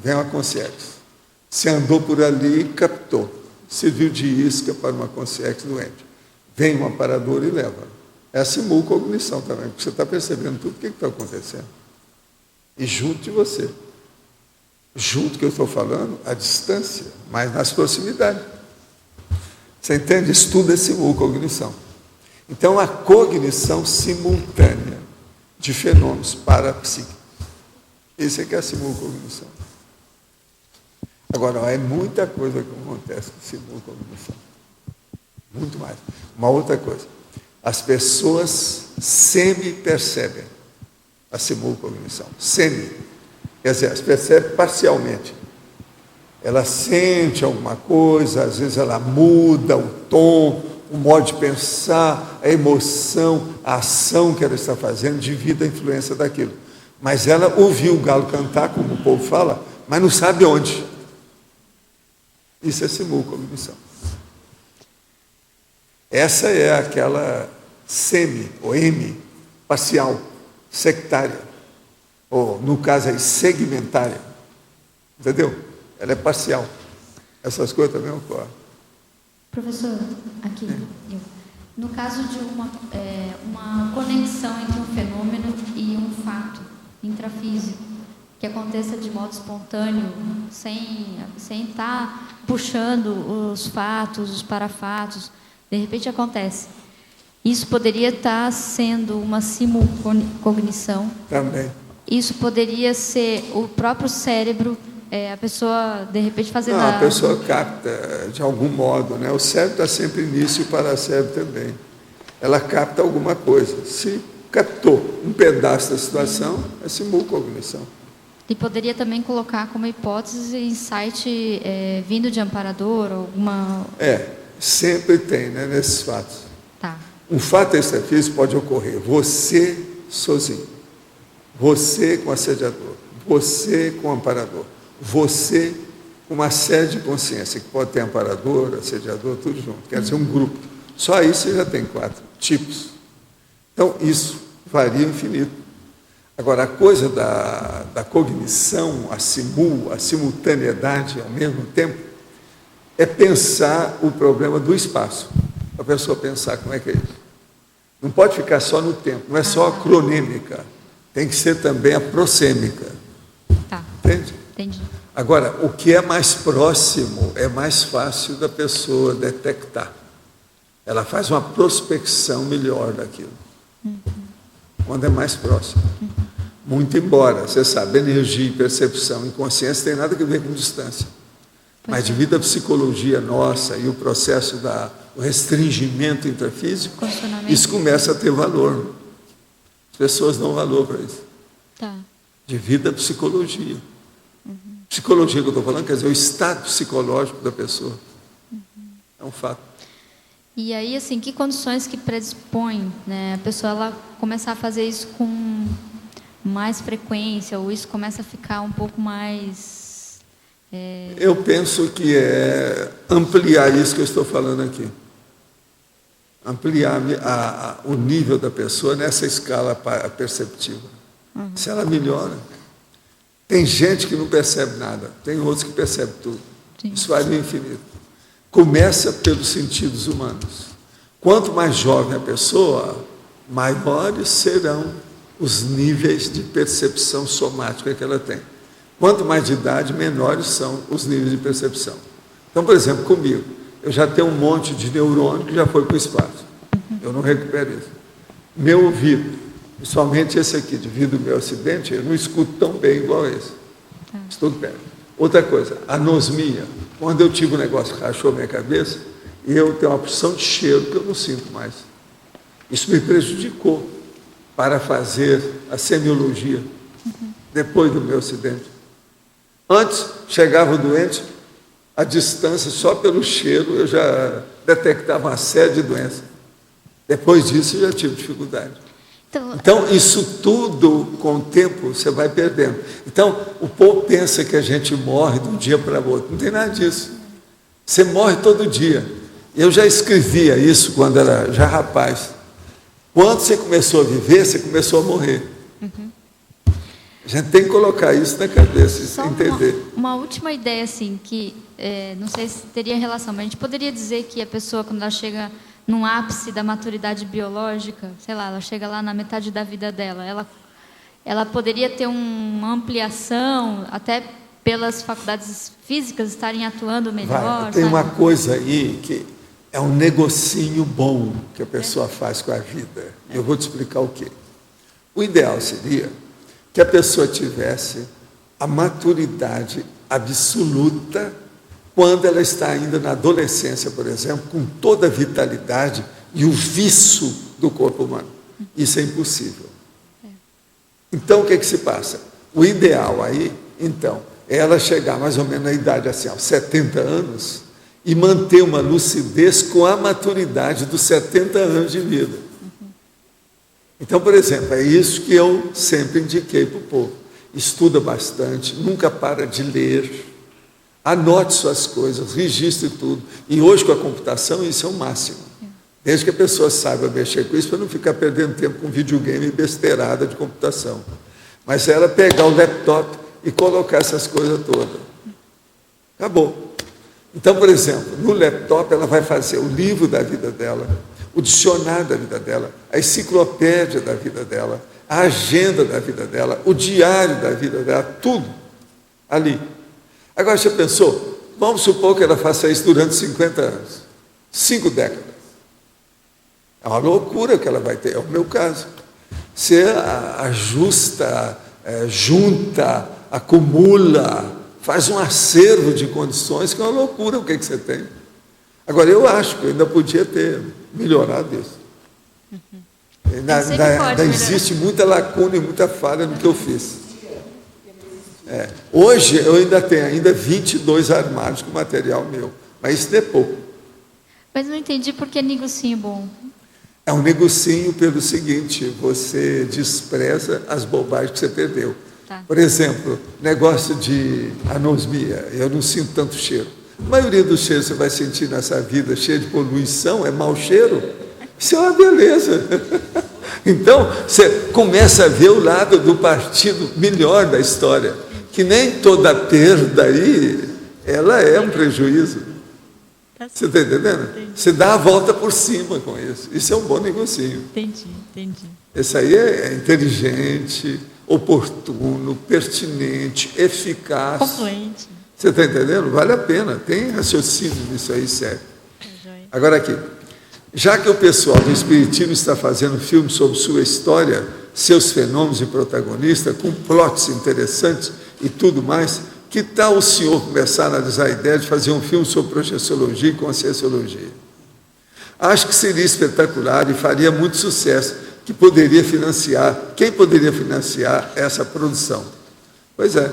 vem uma consciência. Você andou por ali e captou. Serviu de isca para uma consciência doente. Vem um aparador e leva. É a simulcognição também, porque você está percebendo tudo o que está acontecendo. E junto de você. Junto que eu estou falando, à distância, mas nas proximidades. Você entende? Isso tudo é simulcognição. Então, a cognição simultânea de fenômenos parapsíquicos. Isso é que é a simulcognição. Agora, é muita coisa que acontece com simulcognição. Muito mais. Uma outra coisa. As pessoas semi-percebem a simulcognição. Semi. Quer dizer, elas percebem parcialmente. Ela sente alguma coisa, às vezes ela muda o tom, o modo de pensar, a emoção, a ação que ela está fazendo devido à influência daquilo. Mas ela ouviu o galo cantar, como o povo fala, mas não sabe onde. Isso é simulcognição. Essa é aquela semi, ou M, parcial, sectária, ou, no caso aí, segmentária. Entendeu? Ela é parcial. Essas coisas também ocorrem. Professor, aqui, no caso de uma conexão entre um fenômeno e um fato intrafísico, que aconteça de modo espontâneo, sem estar puxando os fatos, os parafatos, de repente acontece. Isso poderia estar sendo uma simulcognição. Também. Isso poderia ser o próprio cérebro, a pessoa, de repente, fazendo... Não, a pessoa capta de algum modo, né? O cérebro está sempre nisso e o paracérebro também. Ela capta alguma coisa. Se captou um pedaço da situação, é simulcognição. E poderia também colocar como hipótese insight vindo de amparador, alguma... Sempre tem, né, nesses fatos. Tá. Um fato extrafísico pode ocorrer você sozinho, você com assediador, você com amparador, você com uma série de consciência, que pode ter amparador, assediador, tudo junto, quer dizer, um grupo. Só aí você já tem 4 tipos. Então, isso varia infinito. Agora, a coisa da cognição, a simultaneidade ao mesmo tempo, é pensar o problema do espaço. A pessoa pensar como é que é isso. Não pode ficar só no tempo, não é só a cronêmica, tem que ser também a prosêmica. Tá. Entende? Entendi. Agora, o que é mais próximo é mais fácil da pessoa detectar. Ela faz uma prospecção melhor daquilo. Quando é mais próximo. Muito embora, você sabe, energia, percepção e consciência tem nada a ver com distância. Mas devido à psicologia nossa e o processo do restringimento intrafísico, isso começa a ter valor. As pessoas dão valor para isso. Tá. Devido à psicologia. Psicologia que eu estou falando, quer dizer, o estado psicológico da pessoa. É um fato. E aí, assim, que condições que predispõem, né, a pessoa ela começar a fazer isso com mais frequência, ou isso começa a ficar um pouco mais... Eu penso que é ampliar isso que eu estou falando aqui. Ampliar o nível da pessoa nessa escala perceptiva. Se ela melhora. Tem gente que não percebe nada, tem outros que percebem tudo. Sim. Isso varia infinito. Começa pelos sentidos humanos. Quanto mais jovem a pessoa, maiores serão os níveis de percepção somática que ela tem. Quanto mais de idade, menores são os níveis de percepção. Então, por exemplo, comigo, eu já tenho um monte de neurônio que já foi para o espaço. Eu não recupero isso. Meu ouvido, principalmente esse aqui, devido ao meu acidente, eu não escuto tão bem igual esse. Escuto bem. Outra coisa, anosmia. Quando eu tive um negócio que rachou minha cabeça, eu tenho uma porção de cheiro que eu não sinto mais. Isso me prejudicou para fazer a semiologia depois do meu acidente. Antes, chegava o doente, a distância, só pelo cheiro, eu já detectava uma série de doenças. Depois disso, eu já tive dificuldade. Então, isso tudo, com o tempo, você vai perdendo. Então, o povo pensa que a gente morre de um dia para o outro. Não tem nada disso. Você morre todo dia. Eu já escrevia isso quando era já rapaz. Quando você começou a viver, você começou a morrer. A gente tem que colocar isso na cabeça, Só entender. Uma última ideia, assim, que não sei se teria relação, mas a gente poderia dizer que a pessoa, quando ela chega num ápice da maturidade biológica, sei lá, ela chega lá na metade da vida dela, ela poderia ter uma ampliação, até pelas faculdades físicas estarem atuando melhor. Tem uma coisa aí que é um negocinho bom que a pessoa faz com a vida. Eu vou te explicar o quê. O ideal seria que a pessoa tivesse a maturidade absoluta quando ela está ainda na adolescência, por exemplo, com toda a vitalidade e o vício do corpo humano. Isso é impossível. Então, o que se passa? O ideal aí, então, é ela chegar mais ou menos na idade assim, aos 70 anos, e manter uma lucidez com a maturidade dos 70 anos de vida. Então, por exemplo, é isso que eu sempre indiquei para o povo. Estuda bastante, nunca para de ler, anote suas coisas, registre tudo. E hoje, com a computação, isso é o máximo. Desde que a pessoa saiba mexer com isso, para não ficar perdendo tempo com videogame e besteirada de computação. Mas ela pegar o laptop e colocar essas coisas todas. Acabou. Então, por exemplo, no laptop ela vai fazer o livro da vida dela, o dicionário da vida dela, a enciclopédia da vida dela, a agenda da vida dela, o diário da vida dela, tudo ali. Agora, você pensou? Vamos supor que ela faça isso durante 50 anos, 5 décadas. É uma loucura que ela vai ter, é o meu caso. Você ajusta, junta, acumula, faz um acervo de condições que é uma loucura o que você tem. Agora, eu acho que eu ainda podia ter melhorado isso. Ainda existe muita lacuna e muita falha no que eu fiz. Hoje, eu ainda tenho 22 armários com material meu, mas isso é pouco. Mas não entendi por que negocinho bom. É um negocinho pelo seguinte, você despreza as bobagens que você perdeu. Tá. Por exemplo, negócio de anosmia, eu não sinto tanto cheiro. A maioria dos cheiros que você vai sentir nessa vida cheia de poluição é mau cheiro. Isso é uma beleza. Então, você começa a ver o lado do partido melhor da história, que nem toda perda aí, ela é um prejuízo. Você está entendendo? Entendi. Você dá a volta por cima com isso. Isso é um bom negocinho. Entendi. Esse aí é inteligente, oportuno, pertinente, eficaz. Confluente. Você está entendendo? Vale a pena. Tem raciocínio nisso aí, sério. Agora aqui. Já que o pessoal do Espiritismo está fazendo filme sobre sua história, seus fenômenos e protagonistas, com plots interessantes e tudo mais, que tal o senhor começar a analisar a ideia de fazer um filme sobre projeciologia e conscienciologia? Acho que seria espetacular e faria muito sucesso, que poderia financiar. Quem poderia financiar essa produção? Pois é,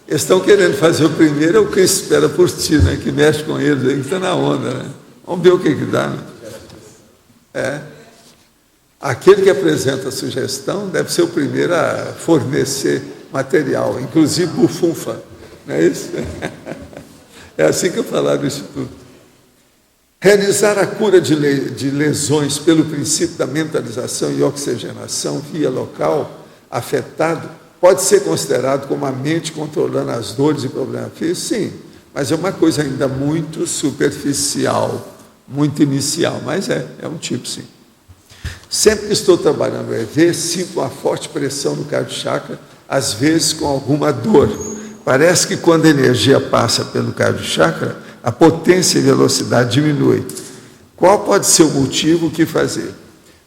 eles estão querendo fazer o primeiro, é o Cristo espera por ti, né? Que mexe com eles, aí que está na onda, né? Vamos ver o que dá, né? Aquele que apresenta a sugestão deve ser o primeiro a fornecer material, inclusive bufunfa, não é isso? É assim que eu falar do Instituto. Realizar a cura de lesões pelo princípio da mentalização e oxigenação via local afetado pode ser considerado como a mente controlando as dores e problemas físicos? Sim, mas é uma coisa ainda muito superficial, muito inicial, mas é um tipo, sim. Sempre que estou trabalhando no EV, sinto uma forte pressão no cardio-chakra, às vezes com alguma dor. Parece que quando a energia passa pelo cardio-chakra, a potência e velocidade diminui. Qual pode ser o motivo, o que fazer?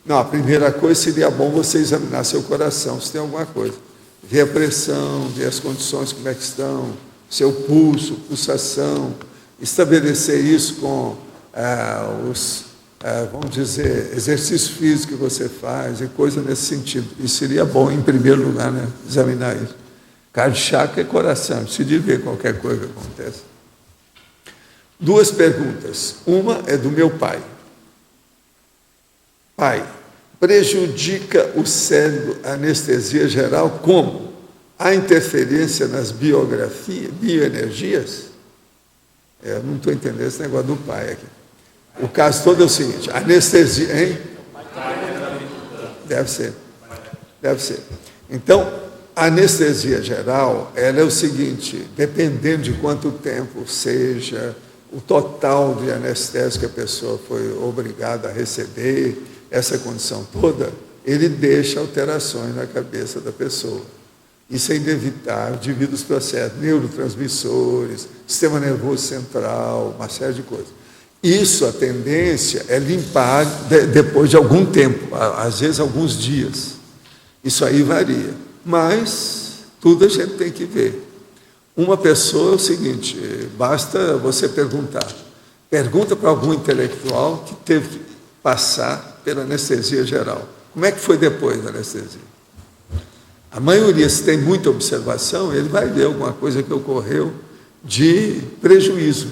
Não, a primeira coisa seria bom você examinar seu coração, se tem alguma coisa. Ver a pressão, ver as condições, como é que estão, seu pulso, pulsação, estabelecer isso com vamos dizer, exercício físico que você faz e coisa nesse sentido. Isso seria bom, em primeiro lugar, né? Examinar isso. Cardio-chakra é coração, precisa ver qualquer coisa que acontece. 2 perguntas. Uma é do meu pai. Pai, prejudica o cérebro a anestesia geral como? Há interferência nas bioenergias? Eu não estou entendendo esse negócio do pai aqui. O caso todo é o seguinte, anestesia, hein? Deve ser. Então, a anestesia geral, ela é o seguinte, dependendo de quanto tempo seja, o total de anestésico que a pessoa foi obrigada a receber, essa condição toda, ele deixa alterações na cabeça da pessoa. Isso é inevitável devido aos processos neurotransmissores, sistema nervoso central, uma série de coisas. Isso, a tendência é limpar depois de algum tempo, às vezes alguns dias. Isso aí varia. Mas tudo a gente tem que ver. Uma pessoa é o seguinte, basta você perguntar. Pergunta para algum intelectual que teve que passar pela anestesia geral. Como é que foi depois da anestesia? A maioria, se tem muita observação, ele vai ver alguma coisa que ocorreu de prejuízo,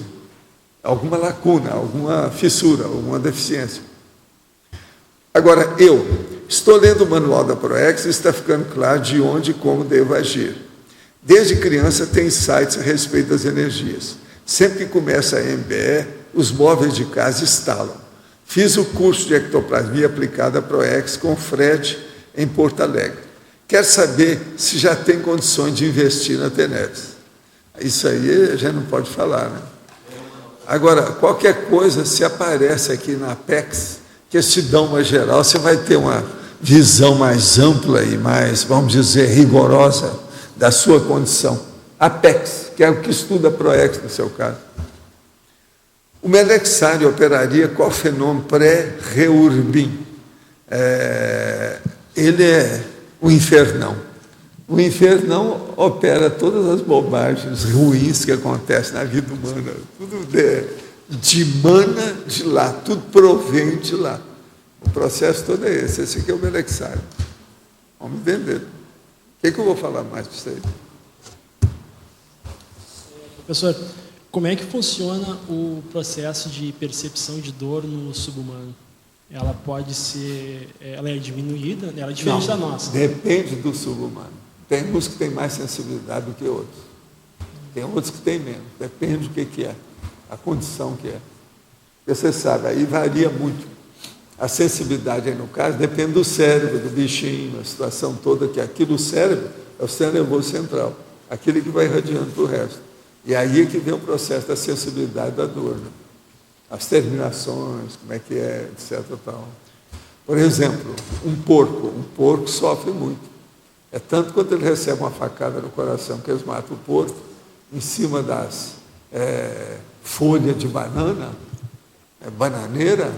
alguma lacuna, alguma fissura, alguma deficiência. Agora, eu estou lendo o manual da ProEx e está ficando claro de onde e como devo agir. Desde criança tem insights a respeito das energias. Sempre que começa a MBE, os móveis de casa estalam. Fiz o curso de ectoplasmia aplicada à ProEx com o Fred em Porto Alegre. Quero saber se já tem condições de investir na Teneves. Isso aí a gente não pode falar, né? Agora, qualquer coisa, se aparece aqui na Apex, que eles te dão uma geral, você vai ter uma visão mais ampla e mais, vamos dizer, rigorosa da sua condição. Apex, que é o que estuda a ProEx no seu caso. O Melexário operaria qual fenômeno pré-Reurbin? ele é o infernão. O infernão opera todas as bobagens ruins que acontecem na vida humana. Tudo dimana de lá, tudo provém de lá. O processo todo é esse. Esse aqui é o Melexário. Vamos entender. O que eu vou falar mais disso aí? Professor, como é que funciona o processo de percepção de dor no subhumano? Ela pode ser, ela é diminuída, ela é diferente da nossa. Depende do subhumano. Tem uns que têm mais sensibilidade do que outros. Tem outros que têm menos. Depende do que é, a condição que é. Você sabe, aí varia muito. A sensibilidade aí no caso depende do cérebro, do bichinho, a situação toda, que aqui no cérebro é o sistema nervoso central, aquele que vai irradiando para o resto. E aí é que vem o processo da sensibilidade da dor, né? As terminações, como é que é, etc. Tal. Por exemplo, um porco sofre muito. É tanto quando ele recebe uma facada no coração que eles matam o porco, em cima das folhas de banana, bananeira,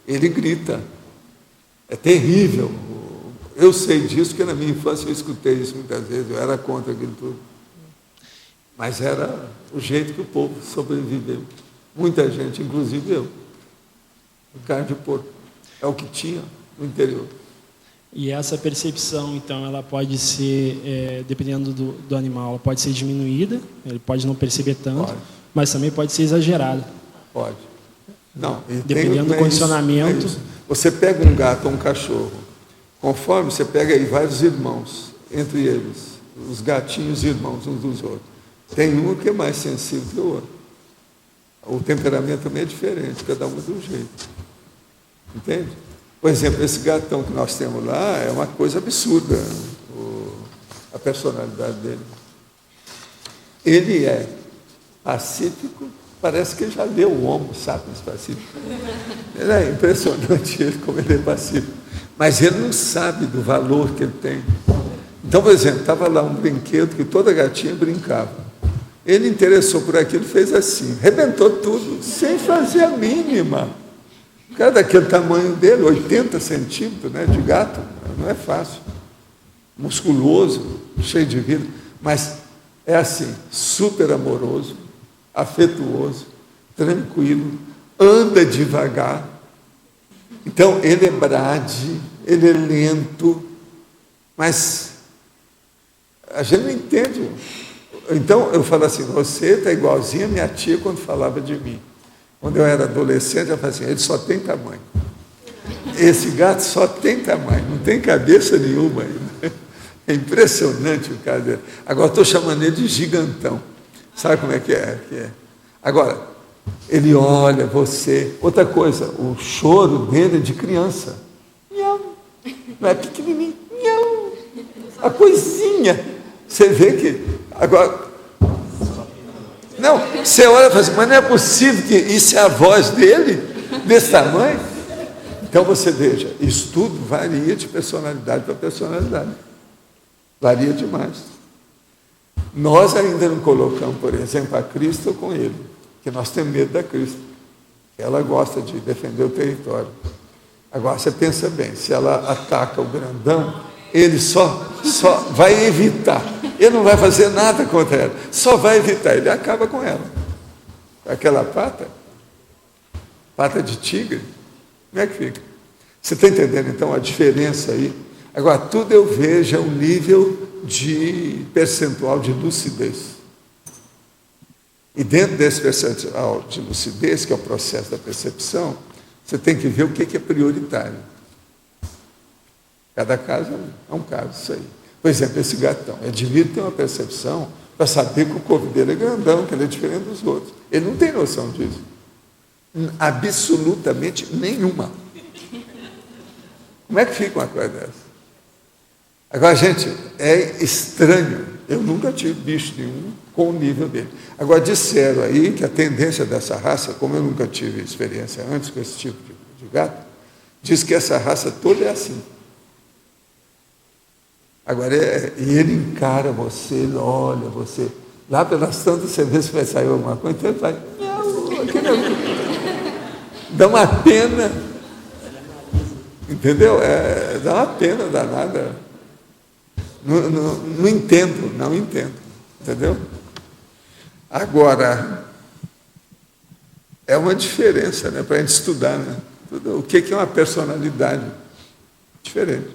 ele grita. É terrível. Eu sei disso, porque na minha infância eu escutei isso muitas vezes, eu era contra aquilo tudo. Mas era o jeito que o povo sobreviveu. Muita gente, inclusive eu. Carne de porco. É o que tinha no interior. E essa percepção, então, ela pode ser, dependendo do animal, ela pode ser diminuída, ele pode não perceber tanto, mas também pode ser exagerada. Pode. Não, dependendo do condicionamento. Você pega um gato ou um cachorro, conforme você pega aí vários irmãos, entre eles, os gatinhos irmãos uns dos outros. Tem um que é mais sensível que o outro. O temperamento também é diferente, cada um de um jeito. Entende? Por exemplo, esse gatão que nós temos lá é uma coisa absurda, a personalidade dele. Ele é pacífico, parece que ele já leu o Homo sapiens pacífico. É impressionante ele, como ele é pacífico. Mas ele não sabe do valor que ele tem. Então, por exemplo, estava lá um brinquedo que toda gatinha brincava. Ele interessou por aquilo, fez assim, arrebentou tudo, sem fazer a mínima. O cara daquele tamanho dele, 80 centímetros, né, de gato, não é fácil. Musculoso, cheio de vida, mas é assim, super amoroso, afetuoso, tranquilo, anda devagar. Então, ele é brade, ele é lento, mas a gente não entende. Então, eu falo assim, você está igualzinho a minha tia quando falava de mim. Quando eu era adolescente, ela falava assim, ele só tem tamanho. Esse gato só tem tamanho, não tem cabeça nenhuma ainda. É impressionante o cara dele. Agora, estou chamando ele de gigantão. Sabe como é que é? Agora, ele olha você. Outra coisa, o choro dele é de criança. Não é pequenininho. Não. A coisinha. Você vê que... Agora... Não, você olha e fala assim, mas não é possível que isso é a voz dele? Desse tamanho? Então, você veja, isso tudo varia de personalidade para personalidade. Varia demais. Nós ainda não colocamos, por exemplo, a Cristo com ele, que nós temos medo da Cristo. Ela gosta de defender o território. Agora, você pensa bem, se ela ataca o grandão, ele só vai evitar. Ele não vai fazer nada contra ela, só vai evitar, ele acaba com ela. Aquela pata de tigre, como é que fica? Você está entendendo, então, a diferença aí? Agora, tudo eu vejo é um nível de percentual de lucidez. E dentro desse percentual de lucidez, que é o processo da percepção, você tem que ver o que é prioritário. Cada caso é um caso, isso aí. Por exemplo, esse gatão, Edmilson tem uma percepção para saber que o corpo dele é grandão, que ele é diferente dos outros. Ele não tem noção disso. Absolutamente nenhuma. Como é que fica uma coisa dessa? Agora, gente, é estranho. Eu nunca tive bicho nenhum com o nível dele. Agora, disseram aí que a tendência dessa raça, como eu nunca tive experiência antes com esse tipo de gato, diz que essa raça toda é assim. Agora, e ele encara você, ele olha você. Lá pelas tantas, você vê se vai sair alguma coisa, então ele faz, dá uma pena. Entendeu? Dá uma pena danada. Não entendo, não entendo. Entendeu? Agora, é uma diferença, né, para a gente estudar, né? O que é uma personalidade? Diferente.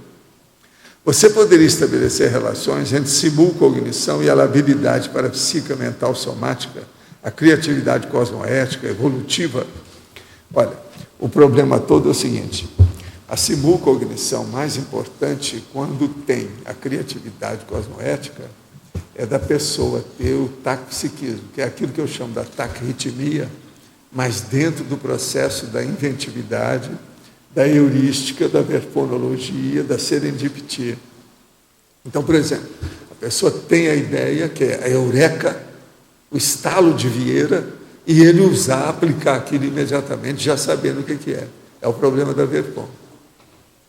Você poderia estabelecer relações entre simulcognição e a labilidade para a psique mental somática, a criatividade cosmoética, evolutiva? Olha, o problema todo é o seguinte: a simulcognição mais importante, quando tem a criatividade cosmoética, é da pessoa ter o taquipsiquismo, que é aquilo que eu chamo da taquirritmia, mas dentro do processo da inventividade, da heurística, da verponologia, da serendipitia. Então, por exemplo, a pessoa tem a ideia, que é a eureka, o estalo de Vieira, e ele usar, aplicar aquilo imediatamente, já sabendo o que é. É o problema da Verpon.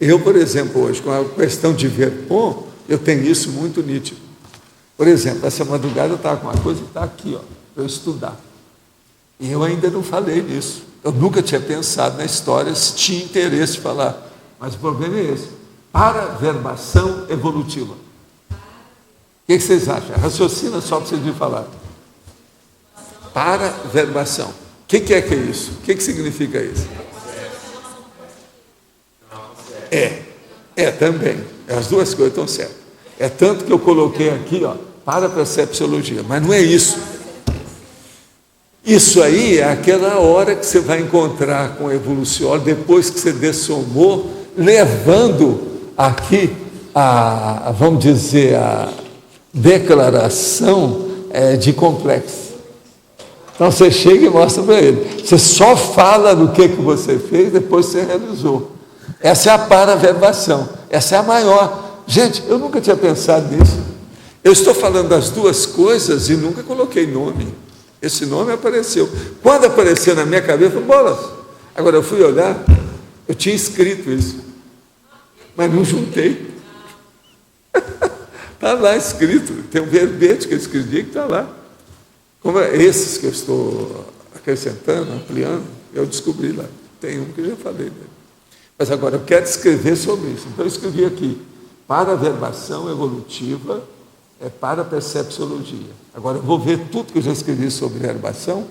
Eu, por exemplo, hoje, com a questão de Verpon, eu tenho isso muito nítido. Por exemplo, essa madrugada eu estava com uma coisa que está aqui, ó, para eu estudar. E eu ainda não falei nisso. Eu nunca tinha pensado na história, se tinha interesse de falar. Mas o problema é esse: paraverbação evolutiva. O que vocês acham? Raciocina só para vocês me falar. Paraverbação. O que é isso? O que significa isso? Também. As duas coisas estão certas. É tanto que eu coloquei aqui, ó, parapercepciologia, mas não é isso. Isso aí é aquela hora que você vai encontrar com o evoluciólogo, depois que você dessomou, levando aqui vamos dizer, a declaração de complexo. Então você chega e mostra para ele. Você só fala do que você fez, depois você realizou. Essa é a paraverbação. Essa é a maior. Gente, eu nunca tinha pensado nisso. Eu estou falando das duas coisas e nunca coloquei nome. Esse nome apareceu. Quando apareceu na minha cabeça, eu falei, bolas. Agora eu fui olhar, eu tinha escrito isso, mas não juntei. Está lá escrito. Tem um verbete que eu escrevi que está lá. Como esses que eu estou acrescentando, ampliando, eu descobri lá. Tem um que eu já falei dele. Mas agora eu quero escrever sobre isso. Então eu escrevi aqui: paraverbação evolutiva é parapercepciologia. Agora eu vou ver tudo que eu já escrevi sobre verbação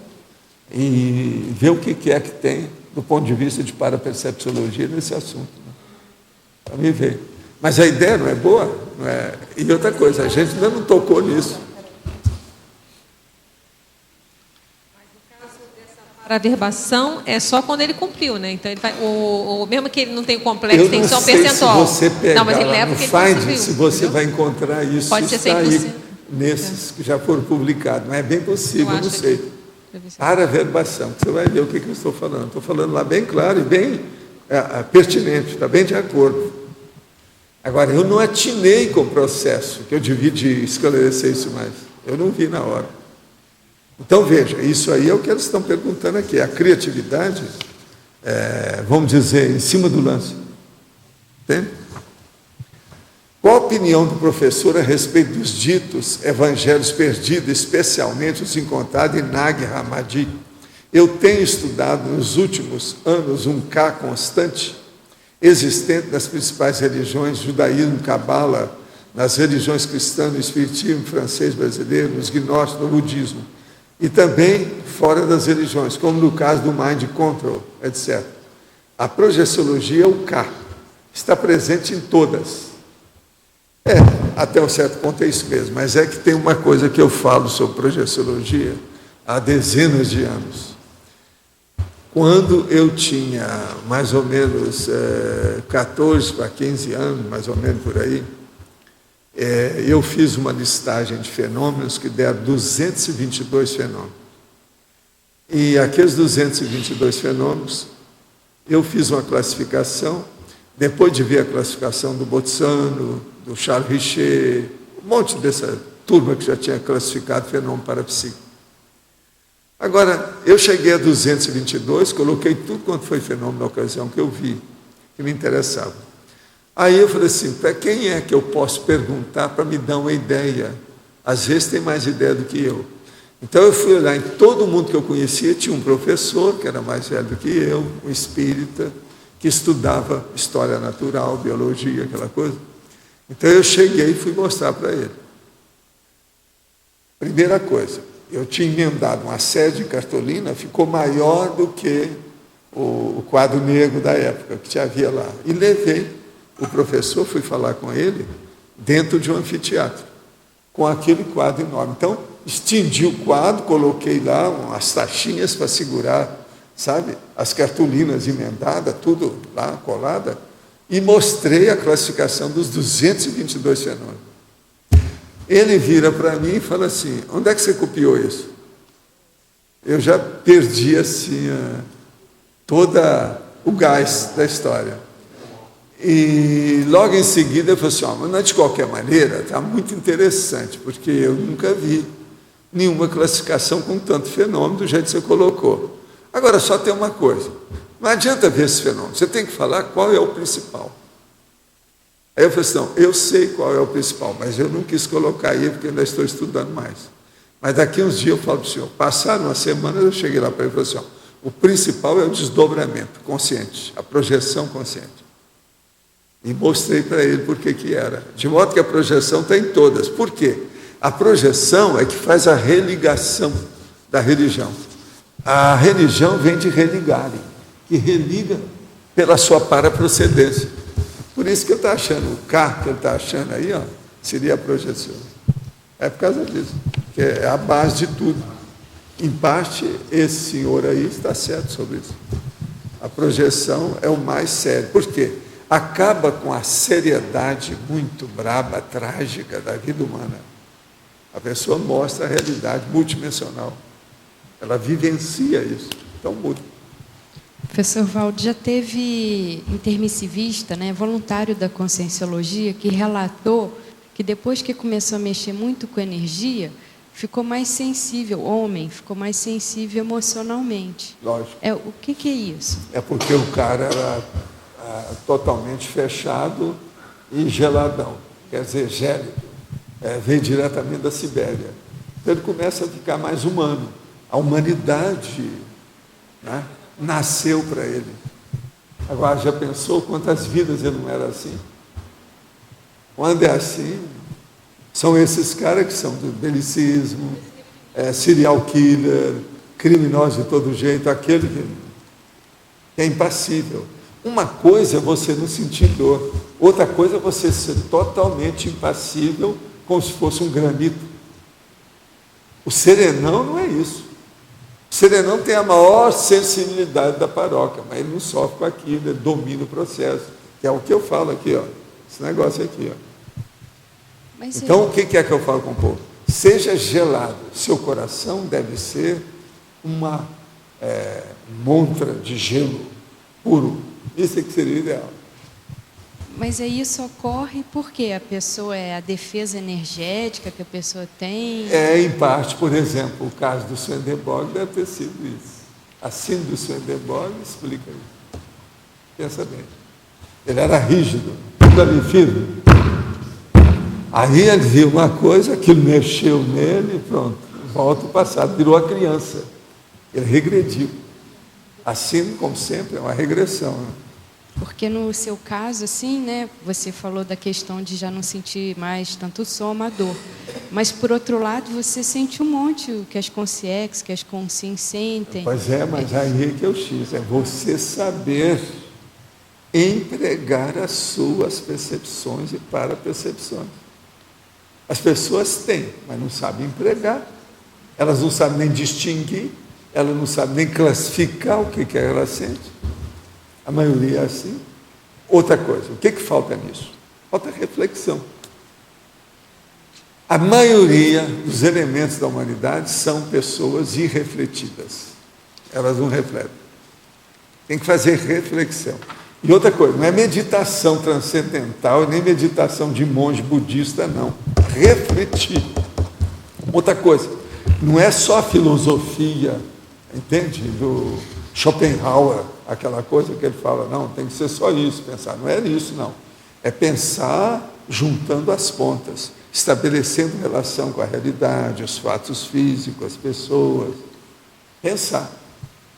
e ver o que é que tem do ponto de vista de parapercepciologia nesse assunto. Né? Para me ver. Mas a ideia não é boa? Não é? E outra coisa, a gente ainda não tocou nisso. Paraverbação é só quando ele cumpriu, né? Então ele vai, mesmo que ele não tenha o complexo, tem só um percentual. Se você pegar não, mas ele leva no porque ele Find, se você vai encontrar isso. Pode ser 100%. Está aí, nesses que já foram publicados. Mas é bem possível, eu não sei. Paraverbação, você vai ver o que eu estou falando. Estou falando lá bem claro e bem pertinente, está bem de acordo. Agora, eu não atinei com o processo, que eu devia esclarecer isso mais. Eu não vi na hora. Então, veja, isso aí é o que eles estão perguntando aqui. A criatividade, vamos dizer, em cima do lance. Entende? Qual a opinião do professor a respeito dos ditos evangelhos perdidos, especialmente os encontrados em Nag Hammadi? Eu tenho estudado nos últimos anos um K constante, existente nas principais religiões, judaísmo, cabala, nas religiões cristãs, no espiritismo francês brasileiro, nos gnósticos, no budismo. E também fora das religiões, como no caso do Mind Control, etc. A projeciologia é o K, está presente em todas. Até um certo ponto é isso mesmo, mas é que tem uma coisa que eu falo sobre projeciologia há dezenas de anos. Quando eu tinha mais ou menos 14 para 15 anos, mais ou menos por aí, eu fiz uma listagem de fenômenos que deram 222 fenômenos. E aqueles 222 fenômenos, eu fiz uma classificação, depois de ver a classificação do Botsano, do Charles Richer, um monte dessa turma que já tinha classificado fenômeno parapsíquico. Agora, eu cheguei a 222, coloquei tudo quanto foi fenômeno na ocasião que eu vi, que me interessava. Aí eu falei assim, para quem é que eu posso perguntar para me dar uma ideia? Às vezes tem mais ideia do que eu. Então eu fui olhar em todo mundo que eu conhecia, tinha um professor, que era mais velho do que eu, um espírita, que estudava história natural, biologia, aquela coisa. Então eu cheguei e fui mostrar para ele. Primeira coisa, eu tinha emendado uma série de cartolina, ficou maior do que o quadro negro da época que havia lá. E levei o professor, fui falar com ele, dentro de um anfiteatro, com aquele quadro enorme. Então, estendi o quadro, coloquei lá umas taxinhas para segurar, sabe, as cartolinas emendadas, tudo lá colada, e mostrei a classificação dos 222 fenômenos. Ele vira para mim e fala assim: onde é que você copiou isso? Eu já perdi assim todo o gás da história. E logo em seguida eu falei assim: mas não é de qualquer maneira, está muito interessante, porque eu nunca vi nenhuma classificação com tanto fenômeno do jeito que você colocou. Agora, só tem uma coisa: não adianta ver esse fenômeno, você tem que falar qual é o principal. Aí eu falei assim: não, eu sei qual é o principal, mas eu não quis colocar aí porque ainda estou estudando mais. Mas daqui uns dias eu falo para o senhor. Passaram uma semana, eu cheguei lá para ele e falei assim: o principal é o desdobramento consciente, a projeção consciente. E mostrei para ele por que era. De modo que a projeção está em todas. Por quê? A projeção é que faz a religação da religião. A religião vem de religarem, que religa pela sua paraprocedência. Por isso que eu estou achando, o K que ele está achando aí, seria a projeção. É por causa disso, que é a base de tudo. Em parte, esse senhor aí está certo sobre isso. A projeção é o mais sério. Por quê? Acaba com a seriedade muito braba, trágica da vida humana. A pessoa mostra a realidade multidimensional. Ela vivencia isso. Então muda. Professor Valdo, já teve intermissivista, voluntário da Conscienciologia, que relatou que depois que começou a mexer muito com energia, ficou mais sensível, homem, ficou mais sensível emocionalmente. Lógico. O que é isso? É porque o cara era totalmente fechado e geladão, quer dizer, gélido, vem diretamente da Sibéria. Então ele começa a ficar mais humano. A humanidade, nasceu para ele. Agora, já pensou quantas vidas ele não era assim? Quando é assim, são esses caras que são do belicismo, serial killer, criminoso de todo jeito, aquele que é impassível. Uma coisa é você não sentir dor, outra coisa é você ser totalmente impassível, como se fosse um granito. O serenão não é isso. O serenão tem a maior sensibilidade da paróquia, mas ele não sofre com aquilo, ele domina o processo, que é o que eu falo aqui, esse negócio aqui. Então, o que é que eu falo com o povo? Seja gelado, seu coração deve ser uma montra de gelo puro. Isso é que seria o ideal. Mas aí isso ocorre porque a pessoa a defesa energética que a pessoa tem? Em parte, por exemplo, o caso do Swedenborg deve ter sido isso. A síndrome do Swedenborg explica isso. Pensa bem. Ele era rígido, tudo ali firme. Aí ele viu uma coisa, aquilo mexeu nele e pronto, volta ao passado, virou a criança. Ele regrediu. Assim, como sempre, é uma regressão. Porque no seu caso, assim, você falou da questão de já não sentir mais tanto soma, a dor. Mas, por outro lado, você sente um monte, o que as consciências, que as consciências sentem. Pois mas aí é que eu X, é você saber empregar as suas percepções e para-percepções. As pessoas têm, mas não sabem empregar. Elas não sabem nem distinguir, elas não sabem nem classificar o que ela sente. A maioria é assim. Outra coisa, o que falta nisso? Falta reflexão. A maioria dos elementos da humanidade são pessoas irrefletidas. Elas não refletem. Tem que fazer reflexão. E outra coisa, não é meditação transcendental, nem meditação de monge budista, não. Refletir. Outra coisa, não é só filosofia, entende? Do Schopenhauer, aquela coisa que ele fala, não, tem que ser só isso, pensar. Não é isso, não. É pensar juntando as pontas, estabelecendo relação com a realidade, os fatos físicos, as pessoas. Pensar.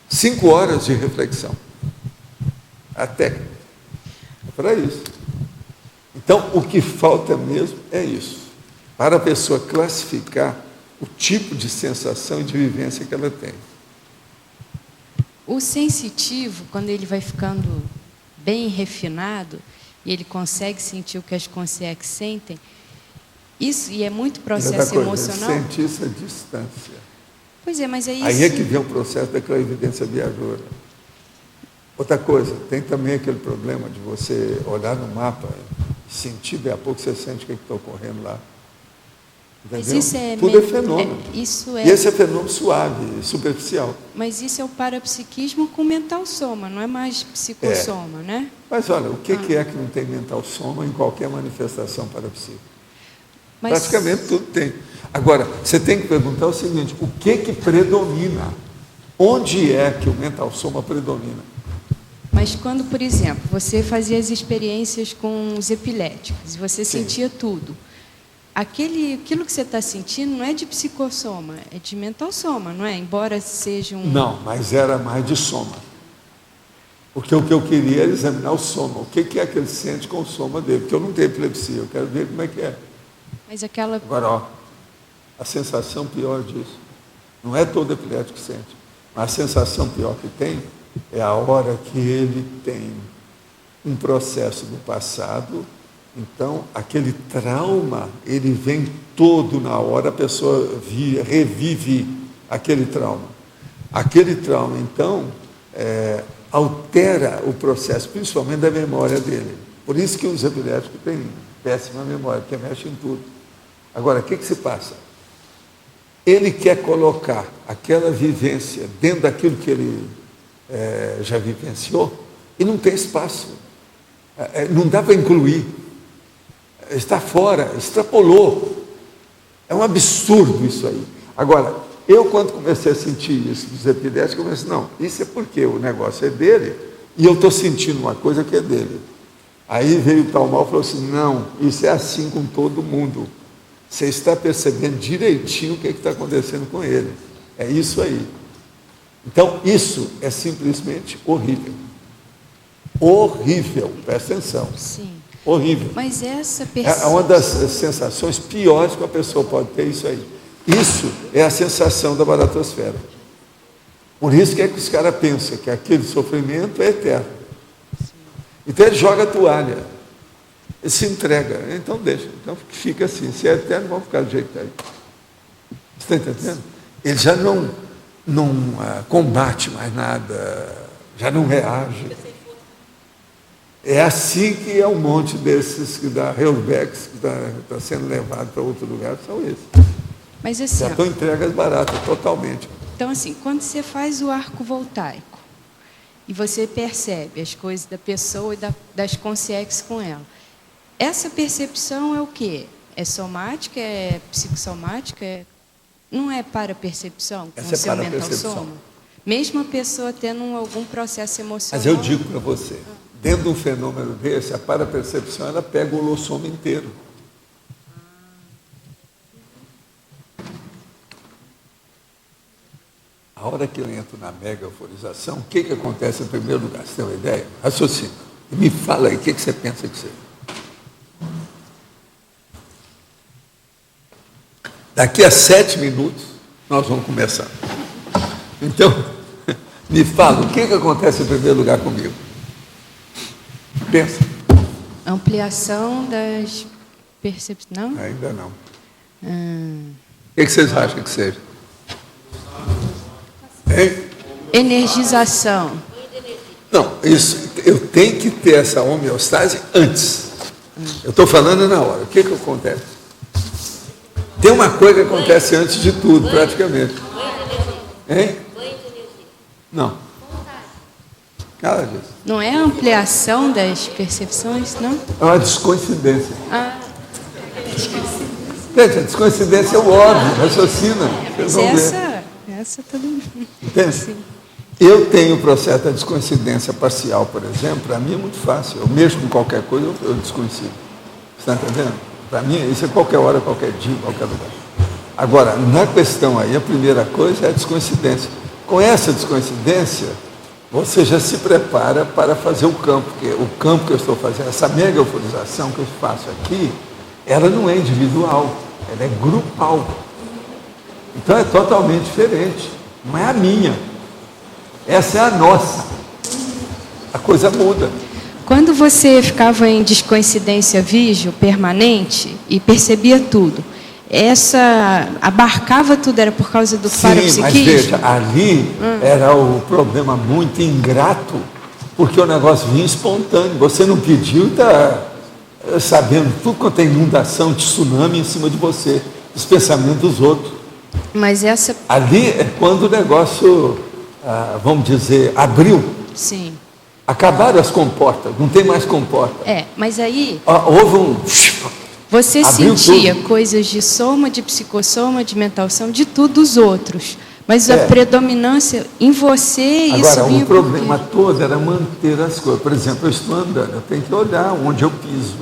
5 horas de reflexão. A técnica. É para isso. Então, o que falta mesmo é isso. Para a pessoa classificar o tipo de sensação e de vivência que ela tem. O sensitivo, quando ele vai ficando bem refinado, e ele consegue sentir o que as consciências sentem, isso, e é muito processo emocional. Ele sente isso à distância. Pois é, mas é isso. Aí é que vem o processo da clarividência viajoura. Outra coisa, tem também aquele problema de você olhar no mapa, sentir, daí a pouco você sente o que está ocorrendo lá. Entendeu? Mas isso é tudo é fenômeno. E esse é fenômeno suave, superficial. Mas isso é o parapsiquismo com mental soma, não é mais psicossoma, né? Mas olha, o que é que não tem mental soma em qualquer manifestação parapsíquica? Praticamente tudo tem. Agora, você tem que perguntar o seguinte, o que predomina? Onde é que o mental soma predomina? Mas quando, por exemplo, você fazia as experiências com os epiléticos, e você sentia tudo, aquilo que você está sentindo não é de psicossoma, é de mental soma, não é? Embora seja um... Não, mas era mais de soma. Porque o que eu queria era examinar o soma. O que é que ele sente com o soma dele? Porque eu não tenho epilepsia, eu quero ver como é que é. Mas aquela... Agora, ó, a sensação pior disso, não é todo epilético que sente, mas a sensação pior que tem é a hora que ele tem um processo do passado. Então, aquele trauma, ele vem todo na hora, a pessoa revive aquele trauma. Aquele trauma, então, altera o processo, principalmente da memória dele. Por isso que os epiléticos têm péssima memória, porque mexe em tudo. Agora, o que se passa? Ele quer colocar aquela vivência dentro daquilo que ele já vivenciou e não tem espaço. Não dá para incluir. Está fora, extrapolou. É um absurdo isso aí. Agora, eu quando comecei a sentir isso dos epiléticos, eu comecei, não, isso é porque o negócio é dele e eu estou sentindo uma coisa que é dele. Aí veio o tal mal e falou assim, não, isso é assim com todo mundo. Você está percebendo direitinho o que está acontecendo com ele. É isso aí. Então, isso é simplesmente horrível. Horrível, presta atenção. Sim. Horrível. Mas essa É uma das sensações piores que a pessoa pode ter, isso aí. Isso é a sensação da baratosfera. Por isso que os caras pensam que aquele sofrimento é eterno. Então ele joga a toalha, ele se entrega, então deixa, então fica assim, se é eterno, vamos ficar do jeito que está aí. Você está entendendo? Ele já não combate mais nada, já não reage. É assim que é um monte desses que da Helvex, que está sendo levado para outro lugar, são esses. Mas assim, já estão entregas baratas, totalmente. Então, assim, quando você faz o arco voltaico e você percebe as coisas da pessoa e das consciências com ela, essa percepção é o quê? É somática? É psicossomática? Não é para percepção? Essa é para percepção. Soma? Mesmo a pessoa tendo algum processo emocional. Mas eu digo para você, dentro de um fenômeno desse, a parapercepção, ela pega o holossoma inteiro. A hora que eu entro na mega euforização, o que acontece em primeiro lugar? Você tem uma ideia? Raciocínio. Me fala aí, o que você pensa que seja? Daqui a 7 minutos, nós vamos começar. Então, me fala, o que acontece em primeiro lugar comigo? Pensa. Ampliação das percepções. Não? Ainda não. O que vocês acham que seja? Hein? Energização. Não, isso, eu tenho que ter essa homeostase antes. Eu estou falando na hora. O que acontece? Tem uma coisa que acontece antes de tudo, praticamente. Hein? Não. Nada disso. Não é a ampliação das percepções, não? É uma descoincidência. Gente, a descoincidência é o óbvio, raciocina. Vocês vão ver. Essa todo mundo. Entende? Eu tenho o processo da descoincidência parcial, por exemplo, para mim é muito fácil. Eu mexo com qualquer coisa, eu descoincido. Você está entendendo? Para mim, isso é qualquer hora, qualquer dia, qualquer lugar. Agora, na questão aí, a primeira coisa é a descoincidência. Com essa descoincidência, você já se prepara para fazer o campo, porque o campo que eu estou fazendo, essa mega euforização que eu faço aqui, ela não é individual, ela é grupal. Então é totalmente diferente, não é a minha, essa é a nossa. A coisa muda. Quando você ficava em descoincidência vígio permanente e percebia tudo, essa abarcava tudo, era por causa do parapsiquismo? Mas veja, ali era o problema muito ingrato, porque o negócio vinha espontâneo. Você não pediu, está sabendo tudo quanto é inundação, de tsunami em cima de você, os pensamentos dos outros. Mas essa... Ali é quando o negócio, vamos dizer, abriu. Sim. Acabaram as comportas, não tem mais comporta. Mas aí... Houve um... Você abriu sentia tudo. coisas de soma, de psicossoma, de mentalção, de tudo dos outros. Mas a predominância em você, Agora, isso vinha o problema todo era manter as coisas. Por exemplo, eu estou andando, eu tenho que olhar onde eu piso.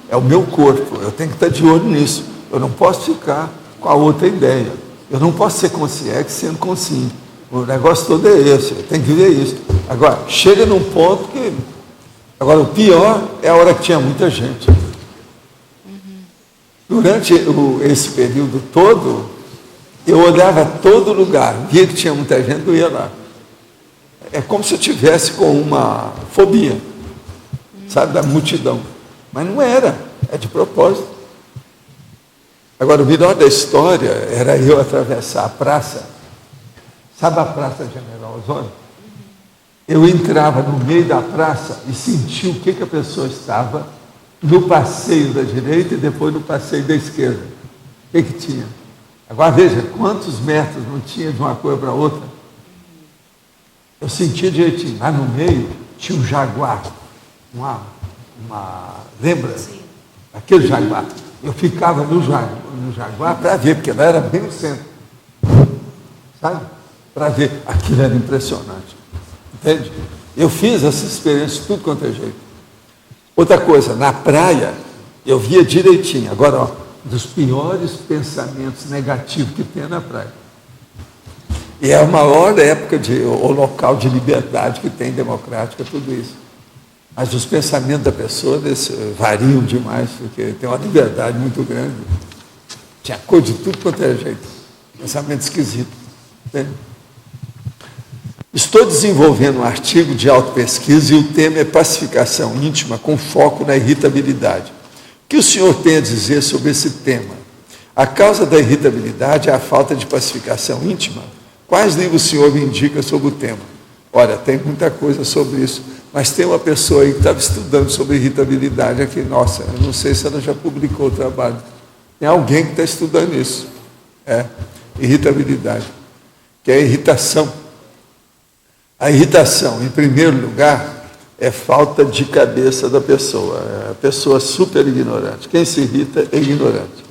É o meu corpo, eu tenho que estar de olho nisso. Eu não posso ficar com a outra ideia. Eu não posso ser consciente sendo consciente. O negócio todo é esse, eu tenho que ver isso. Agora, chega num ponto que... Agora, o pior é a hora que tinha muita gente. Durante esse período todo, eu olhava todo lugar, via que tinha muita gente, eu ia lá. É como se eu tivesse com uma fobia, sabe, da multidão. Mas não era, é de propósito. Agora, o melhor da história era eu atravessar a praça. Sabe a Praça General Osório? Eu entrava no meio da praça e sentia o que a pessoa estava no passeio da direita e depois no passeio da esquerda. O que tinha? Agora veja, quantos metros não tinha de uma coisa para outra? Eu sentia direitinho. Lá no meio tinha um jaguar. Lembra? Sim. Aquele jaguar. Eu ficava no jaguar para ver, porque lá era bem no centro. Sabe? Para ver. Aquilo era impressionante. Entende? Eu fiz essa experiência de tudo quanto é jeito. Outra coisa, na praia, eu via direitinho. Agora, dos piores pensamentos negativos que tem na praia. E é a maior época, o local de liberdade que tem, democrática, tudo isso. Mas os pensamentos da pessoa variam demais, porque tem uma liberdade muito grande. Tinha cor de tudo quanto é jeito. Pensamento esquisito. Entende? Estou desenvolvendo um artigo de autopesquisa e o tema é pacificação íntima com foco na irritabilidade. O que o senhor tem a dizer sobre esse tema? A causa da irritabilidade é a falta de pacificação íntima? Quais livros o senhor me indica sobre o tema? Olha, tem muita coisa sobre isso, mas tem uma pessoa aí que estava estudando sobre irritabilidade aqui. Nossa, eu não sei se ela já publicou o trabalho. Tem alguém que está estudando isso. Irritabilidade, que é a irritação. A irritação, em primeiro lugar, é falta de cabeça da pessoa. É a pessoa super ignorante. Quem se irrita é ignorante.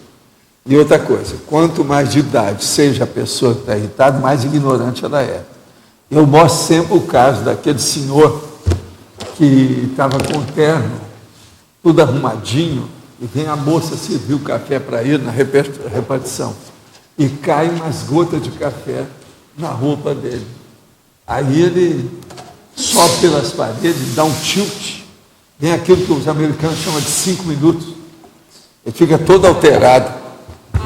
E outra coisa, quanto mais de idade seja a pessoa que está irritada, mais ignorante ela é. Eu mostro sempre o caso daquele senhor que estava com o terno, tudo arrumadinho, e vem a moça servir o café para ele na repartição. E cai umas gotas de café na roupa dele. Aí ele sobe pelas paredes, dá um tilt, vem aquilo que os americanos chamam de 5 minutos. Ele fica todo alterado.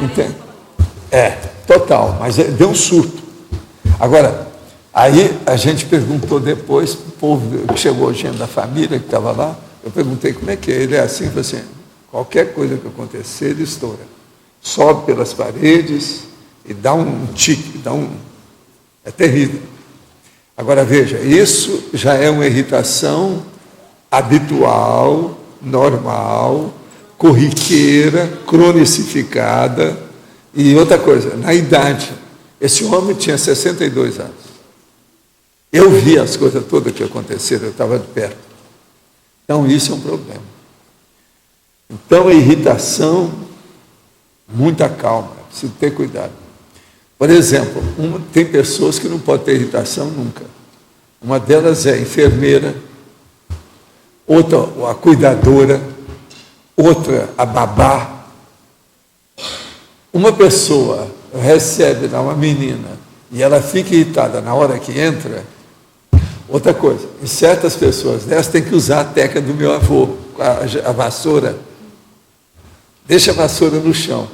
Entende? Total, mas deu um surto. Agora, aí a gente perguntou depois, o povo que chegou, gente da família que estava lá, eu perguntei como é que é. Ele é assim, falou assim, qualquer coisa que acontecer, ele estoura. Sobe pelas paredes e dá um tique, é terrível. Agora veja, isso já é uma irritação habitual, normal, corriqueira, cronicificada. E outra coisa, na idade, esse homem tinha 62 anos. Eu vi as coisas todas que aconteceram, eu estava de perto. Então isso é um problema. Então a irritação, muita calma, preciso ter cuidado. Por exemplo, tem pessoas que não podem ter irritação nunca. Uma delas é a enfermeira, outra a cuidadora, outra a babá. Uma pessoa recebe uma menina e ela fica irritada na hora que entra, Outra coisa, em certas pessoas dessas tem que usar a técnica do meu avô, a vassoura. Deixa a vassoura no chão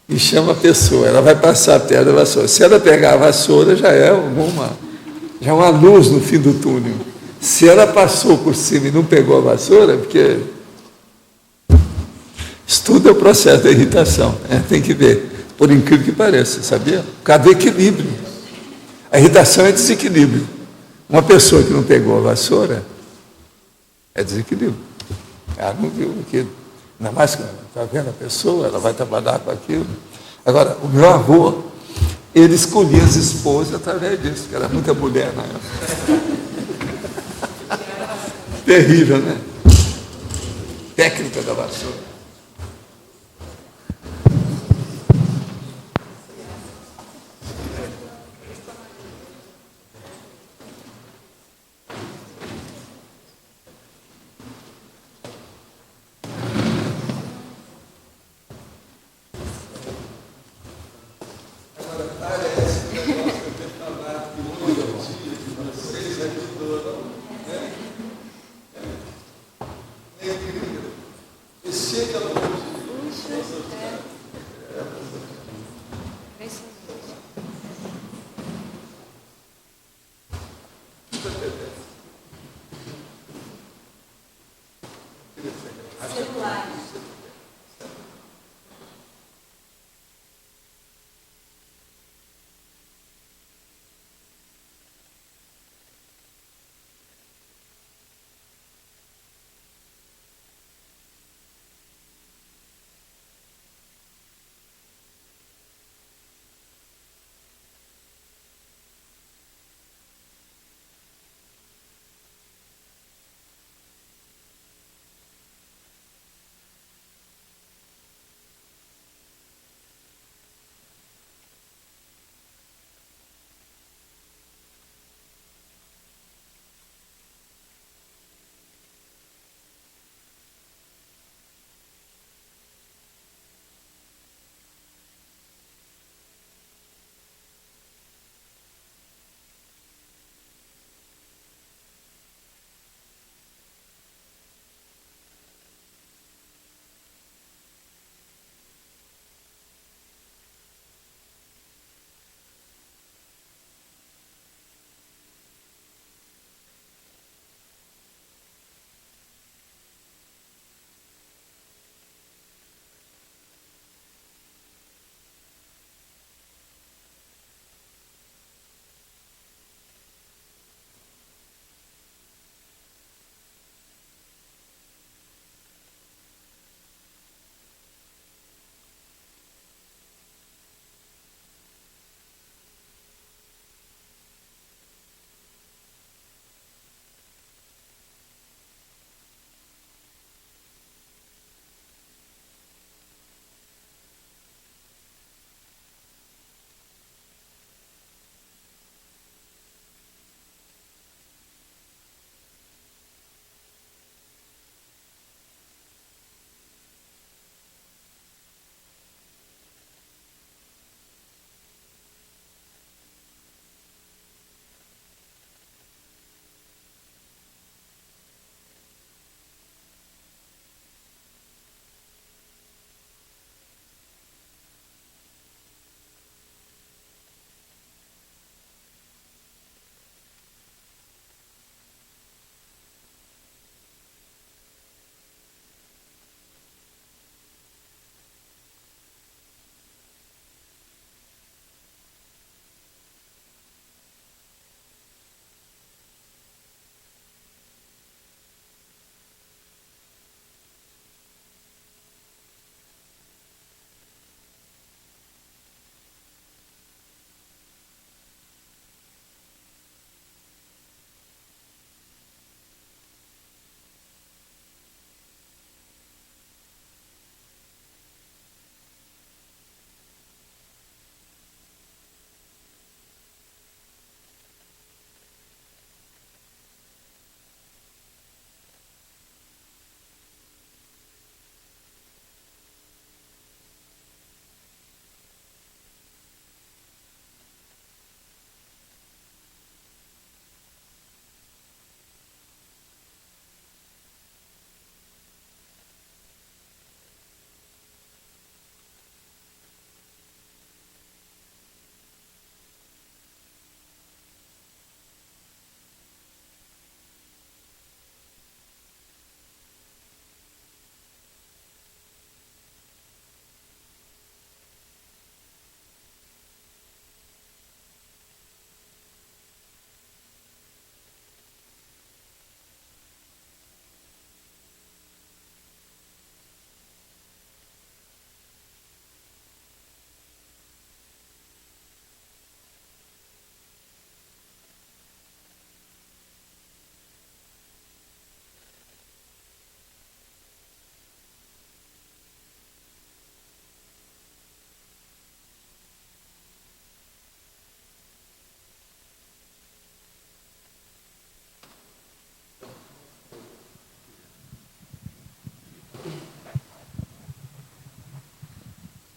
e chama a pessoa, ela vai passar perto da vassoura. Se ela pegar a vassoura, já é uma luz no fim do túnel. Se ela passou por cima e não pegou a vassoura, porque estuda o processo da irritação, tem que ver, por incrível que pareça, sabia? Por causa do equilíbrio. A irritação é desequilíbrio. Uma pessoa que não pegou a vassoura é desequilíbrio. Ela não viu aquilo. Ainda mais que está vendo a pessoa, ela vai trabalhar com aquilo. Agora, o meu avô, ele escolhia as esposas através disso, porque era muita mulher na época. Terrível, né? Técnica da vassoura. Chega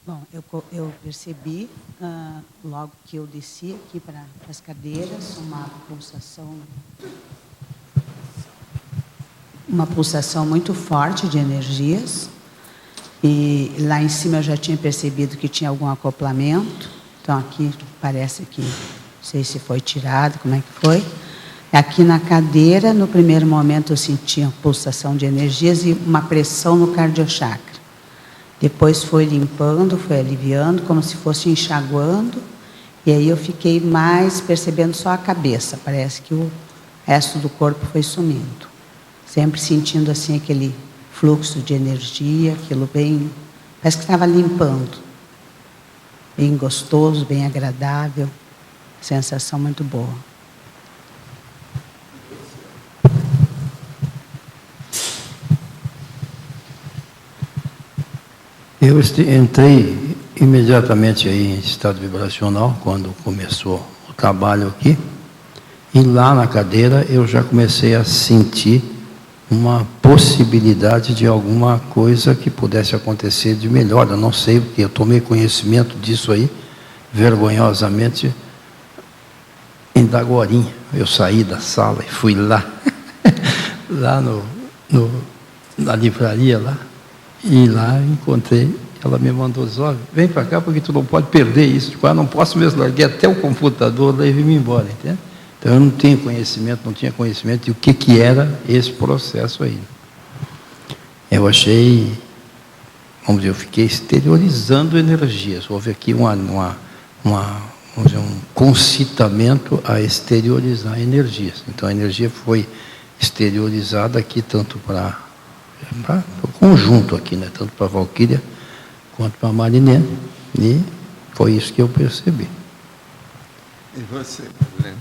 Bom, eu percebi, logo que eu desci aqui para as cadeiras, uma pulsação muito forte de energias. E lá em cima eu já tinha percebido que tinha algum acoplamento. Então aqui parece que, não sei se foi tirado, como é que foi. Aqui na cadeira, no primeiro momento eu senti uma pulsação de energias e uma pressão no cardiochakra. Depois foi limpando, foi aliviando, como se fosse enxaguando. E aí eu fiquei mais percebendo só a cabeça. Parece que o resto do corpo foi sumindo. Sempre sentindo assim aquele fluxo de energia, aquilo bem... Parece que estava limpando. Bem gostoso, bem agradável. Sensação muito boa. Eu entrei imediatamente aí em estado vibracional, quando começou o trabalho aqui, e lá na cadeira eu já comecei a sentir uma possibilidade de alguma coisa que pudesse acontecer de melhor. Eu não sei, porque eu tomei conhecimento disso aí, vergonhosamente, em Dagorinha. Eu saí da sala e fui lá, lá na livraria lá, e lá encontrei, ela me mandou dizer, olha, vem para cá porque tu não pode perder isso. Tipo, não posso mesmo, larguei até o computador, daí vim embora, entende? Então eu não tinha conhecimento de o que era esse processo aí. Eu achei, vamos dizer, eu fiquei exteriorizando energias. Houve aqui vamos dizer, um concitamento a exteriorizar energias. Então a energia foi exteriorizada aqui tanto para o conjunto aqui, né? Tanto para a Valquíria quanto para a Marilene, e foi isso que eu percebi. E você, Marilene?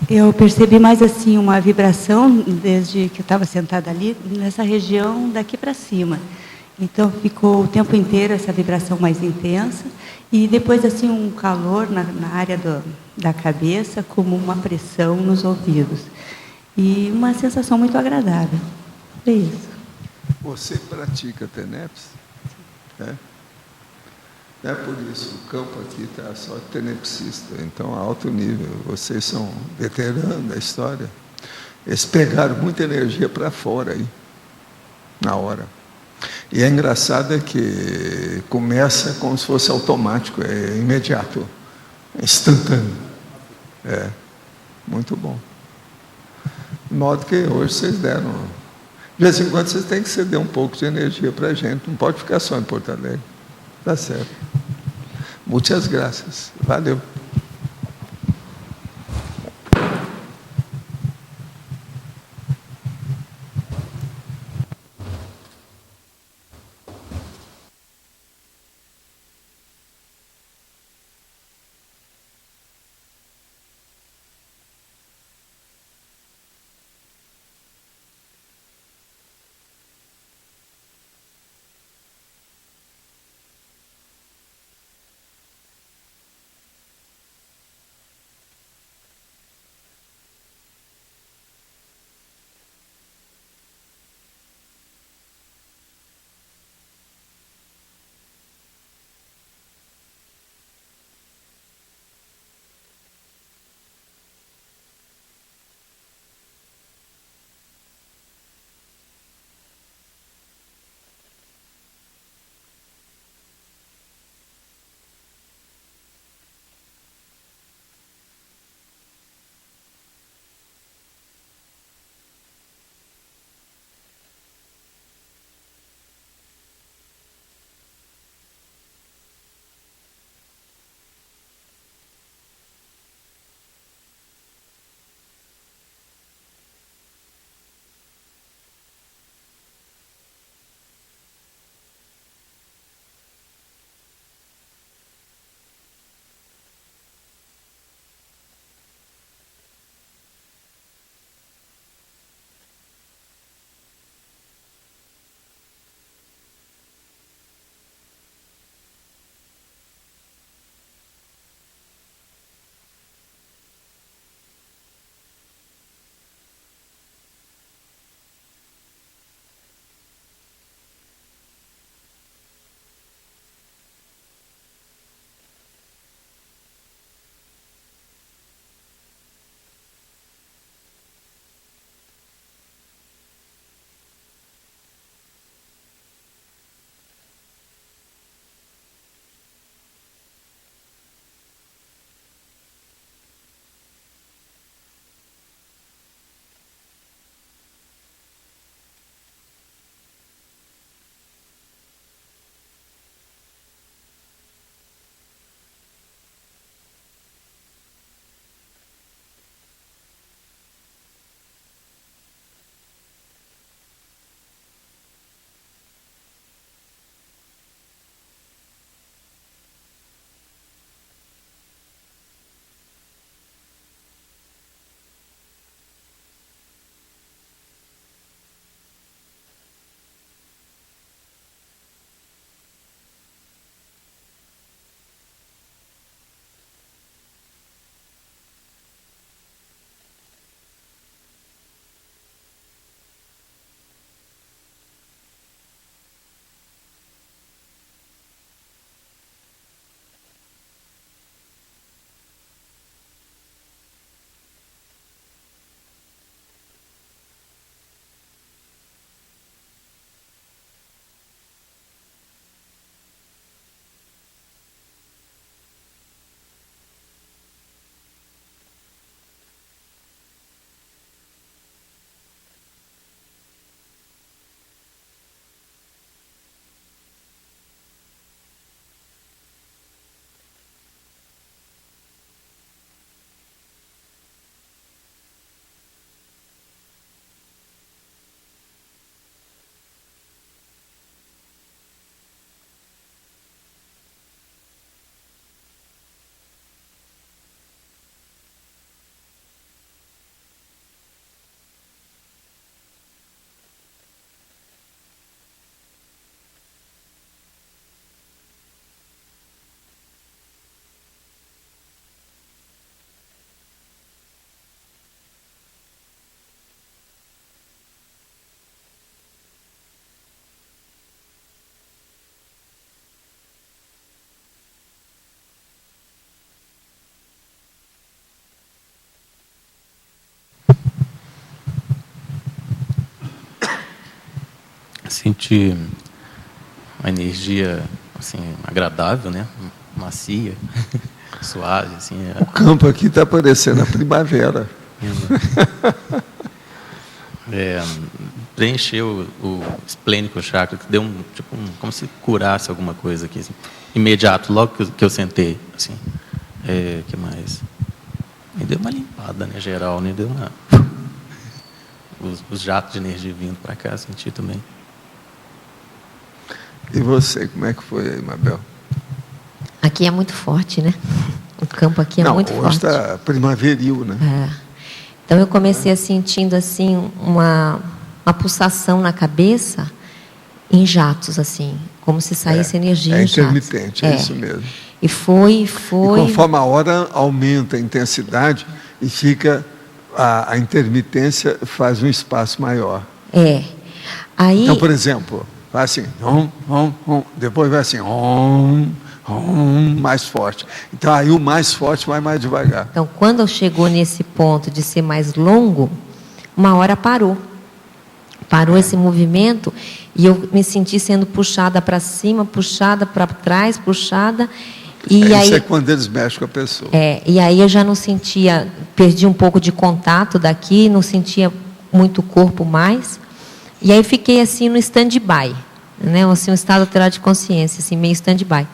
Eu percebi mais assim uma vibração desde que eu estava sentada ali, nessa região daqui para cima. Então ficou o tempo inteiro essa vibração mais intensa e depois assim um calor na área da cabeça, como uma pressão nos ouvidos. E uma sensação muito agradável. É isso. Você pratica TENEPS? É? É por isso, o campo aqui está só tenepsista, então alto nível. Vocês são veteranos da história. Eles pegaram muita energia para fora aí, na hora. E é engraçado é que começa como se fosse automático, é imediato, é instantâneo. É, muito bom. De modo que hoje vocês deram... De vez em quando vocês têm que ceder um pouco de energia para a gente, não pode ficar só em Porto Alegre. Tá certo. Muitas graças. Valeu. Senti uma energia assim agradável, né? Macia, suave, assim. O campo aqui está parecendo a primavera. Preencheu o esplênico chakra, que deu como se curasse alguma coisa aqui, assim, imediato, logo que eu sentei, assim. Que mais? Me deu uma limpada, né, geral, né? Deu uma os jatos de energia vindo para cá, senti também. E você, como é que foi aí, Mabel? Aqui é muito forte, né? O campo aqui é muito forte. Hoje está primaveril, né? Então eu comecei a sentindo assim uma pulsação na cabeça em jatos, assim, como se saísse energia em jatos. É intermitente, é isso mesmo. E foi. E conforme a hora aumenta a intensidade e fica a intermitência faz um espaço maior. Aí. Então, por exemplo, vai assim, depois vai assim, mais forte. Então aí o mais forte vai mais devagar. Então, quando chegou nesse ponto de ser mais longo, uma hora parou. Parou esse movimento e eu me senti sendo puxada para cima, puxada para trás, puxada. E aí, isso é quando eles mexem com a pessoa. E aí eu já não sentia, perdi um pouco de contato daqui, não sentia muito o corpo mais. E aí fiquei assim no stand-by, né? Assim, um estado alterado de consciência, assim, meio stand-by.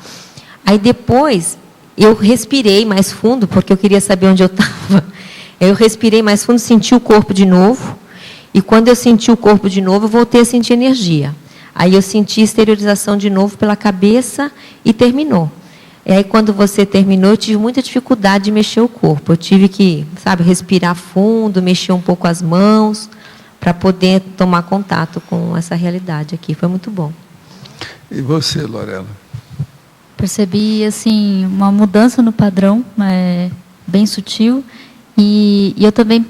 Aí depois eu respirei mais fundo, porque eu queria saber onde eu estava. Eu respirei mais fundo, senti o corpo de novo. E quando eu senti o corpo de novo, eu voltei a sentir energia. Aí eu senti exteriorização de novo pela cabeça e terminou. E aí, quando você terminou, eu tive muita dificuldade de mexer o corpo. Eu tive que, respirar fundo, mexer um pouco as mãos, para poder tomar contato com essa realidade aqui. Foi muito bom. E você, Lorela? Percebi, assim, uma mudança no padrão, bem sutil. E eu também,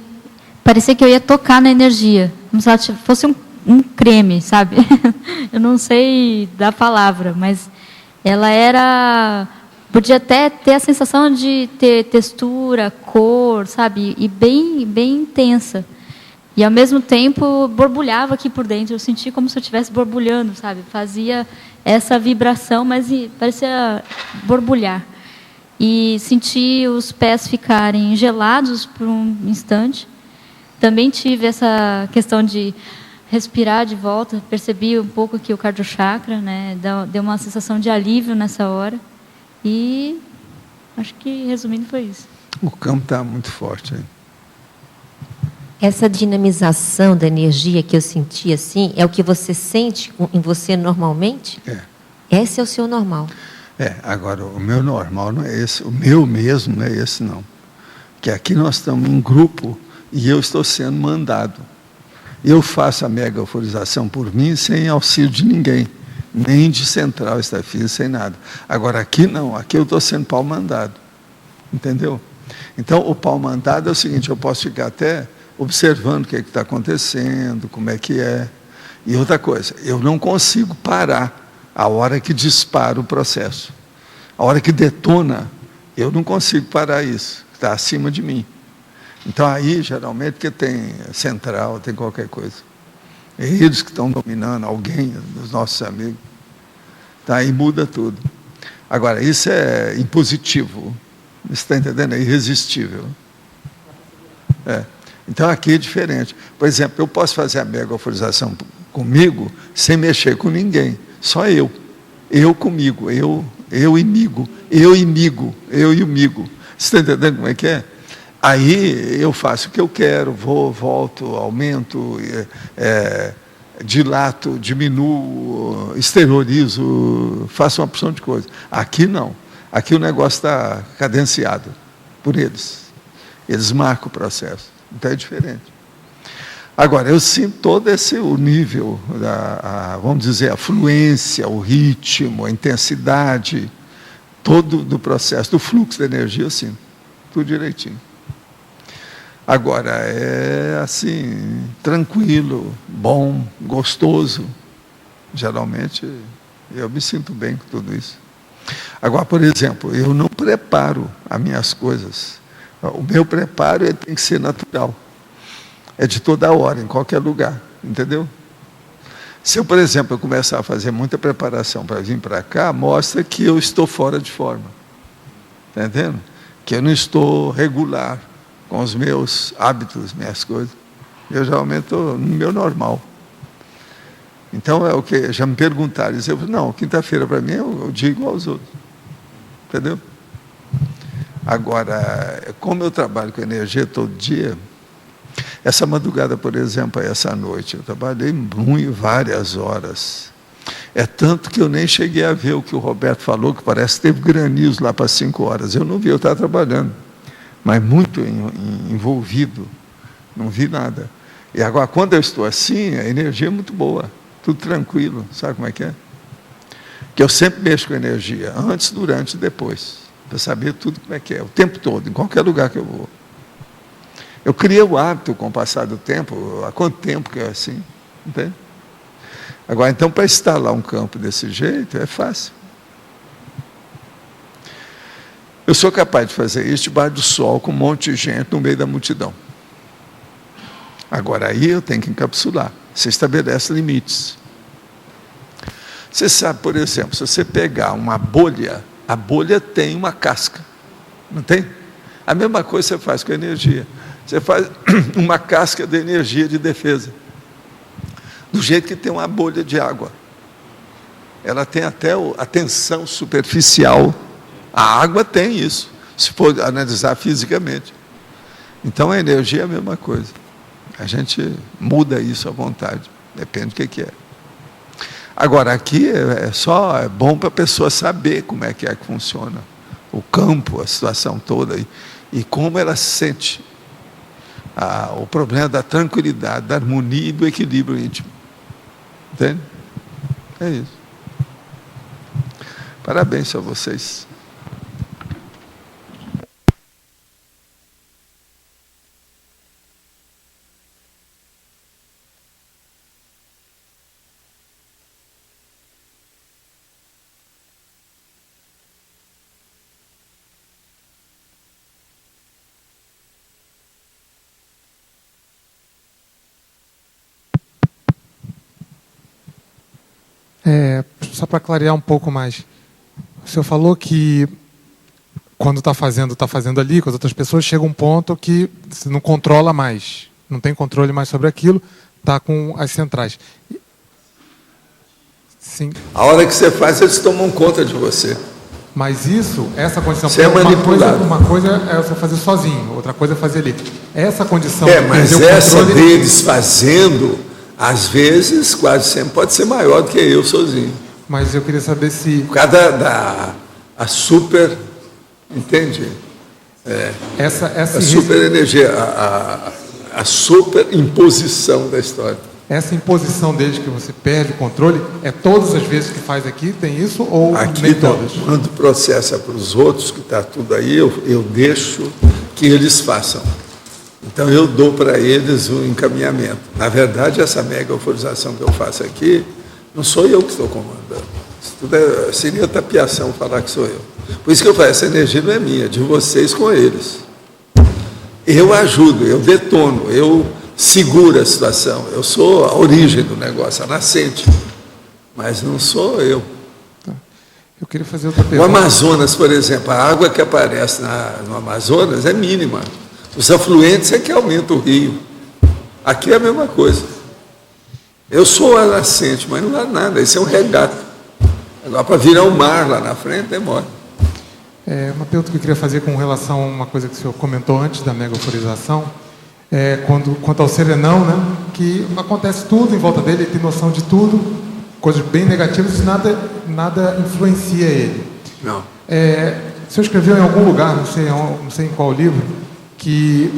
parecia que eu ia tocar na energia, como se ela fosse um creme, sabe? Eu não sei da palavra, mas ela era... Podia até ter a sensação de ter textura, cor, sabe? E bem intensa. E, ao mesmo tempo, borbulhava aqui por dentro. Eu senti como se eu estivesse borbulhando, sabe? Fazia essa vibração, mas parecia borbulhar. E senti os pés ficarem gelados por um instante. Também tive essa questão de respirar de volta. Percebi um pouco aqui o cardiochakra, né? Deu uma sensação de alívio nessa hora. E acho que, resumindo, foi isso. O campo está muito forte aí. Essa dinamização da energia que eu senti assim, é o que você sente em você normalmente? Esse é o seu normal. Agora, o meu normal não é esse. O meu mesmo não é esse, não. Porque aqui nós estamos em grupo e eu estou sendo mandado. Eu faço a mega euforização por mim sem auxílio de ninguém. Nem de central extrafísica, sem nada. Agora, aqui não. Aqui eu estou sendo pau mandado. Entendeu? Então, o pau mandado é o seguinte, eu posso ficar até observando o que está acontecendo, como é que é. E outra coisa, eu não consigo parar a hora que dispara o processo. A hora que detona, eu não consigo parar isso. Está acima de mim. Então, aí, geralmente, que tem central, tem qualquer coisa. É eles que estão dominando, alguém dos nossos amigos. Tá, aí muda tudo. Agora, isso é impositivo. Você está entendendo? É irresistível. Então, aqui é diferente. Por exemplo, eu posso fazer a mega euforização comigo sem mexer com ninguém. Só eu. Eu comigo. Eu e migo. Eu e migo. Eu e o migo. Você está entendendo como é que é? Aí eu faço o que eu quero, vou, volto, aumento, dilato, diminuo, exteriorizo, faço uma opção de coisas. Aqui não. Aqui o negócio está cadenciado por eles. Eles marcam o processo. Então é diferente. Agora, eu sinto todo o nível, vamos dizer, a fluência, o ritmo, a intensidade, todo do processo, do fluxo de energia, eu sinto. Tudo direitinho. Agora, é assim, tranquilo, bom, gostoso. Geralmente, eu me sinto bem com tudo isso. Agora, por exemplo, eu não preparo as minhas coisas. O meu preparo tem que ser natural. É de toda hora, em qualquer lugar, entendeu? Se eu, por exemplo, eu começar a fazer muita preparação para vir para cá, mostra que eu estou fora de forma. Está entendendo? Que eu não estou regular com os meus hábitos, minhas coisas. Eu geralmente estou no meu normal. Então, é o que já me perguntaram. Eu disse, não, quinta-feira para mim eu digo aos outros. Entendeu? Agora, como eu trabalho com energia todo dia, essa madrugada, por exemplo, essa noite, eu trabalhei várias horas. É tanto que eu nem cheguei a ver o que o Roberto falou, que parece que teve granizo lá para 5 horas. Eu não vi, eu estava trabalhando, mas muito envolvido, não vi nada. E agora, quando eu estou assim, a energia é muito boa, tudo tranquilo, sabe como é que é? Que eu sempre mexo com energia, antes, durante e depois, para saber tudo como é que é, o tempo todo, em qualquer lugar que eu vou. Eu criei o hábito com o passar do tempo, há quanto tempo que é assim, entende? Agora, então, para instalar um campo desse jeito, é fácil. Eu sou capaz de fazer isso debaixo do sol, com um monte de gente no meio da multidão. Agora, aí eu tenho que encapsular. Você estabelece limites. Você sabe, por exemplo, se você pegar uma bolha, a bolha tem uma casca, não tem? A mesma coisa você faz com a energia. Você faz uma casca de energia de defesa. Do jeito que tem uma bolha de água. Ela tem até a tensão superficial. A água tem isso, se for analisar fisicamente. Então a energia é a mesma coisa. A gente muda isso à vontade, depende do que é. Agora, aqui é bom para a pessoa saber como é que funciona o campo, a situação toda, e como ela se sente. O problema da tranquilidade, da harmonia e do equilíbrio íntimo. Entende? É isso. Parabéns a vocês. Só para clarear um pouco mais. O senhor falou que quando está fazendo ali com as outras pessoas, chega um ponto que você não controla mais, não tem controle mais sobre aquilo, está com as centrais. Sim. A hora que você faz, eles tomam conta de você. Mas essa condição... Você é manipulado. Uma coisa é você fazer sozinho, outra coisa é fazer ali. Essa condição... Mas essa deles fazendo, às vezes, quase sempre, pode ser maior do que eu sozinho. Mas eu queria saber se... Por causa a super... Entende? A super energia, a super imposição da história. Essa imposição deles que você perde o controle, é todas as vezes que faz aqui, tem isso ou aqui nem todas? Quando processa para os outros, que está tudo aí, eu deixo que eles façam. Então eu dou para eles o encaminhamento. Na verdade, essa mega euforização que eu faço aqui, não sou eu que estou comandando. Isso tudo seria tapiação falar que sou eu. Por isso que eu falo, essa energia não é minha, é de vocês com eles. Eu ajudo, eu detono, eu seguro a situação. Eu sou a origem do negócio, a nascente. Mas não sou eu. Eu queria fazer outra pergunta. O Amazonas, por exemplo, a água que aparece no Amazonas é mínima. Os afluentes é que aumentam o rio. Aqui é a mesma coisa. Eu sou a nascente, mas não dá nada. Isso é um regato. Agora, para virar um mar lá na frente, demora. Uma pergunta que eu queria fazer com relação a uma coisa que o senhor comentou antes da mega euforização, quanto ao serenão, né, que acontece tudo em volta dele, ele tem noção de tudo, coisas bem negativas, e nada influencia ele. Não. O senhor escreveu em algum lugar, não sei em qual livro, que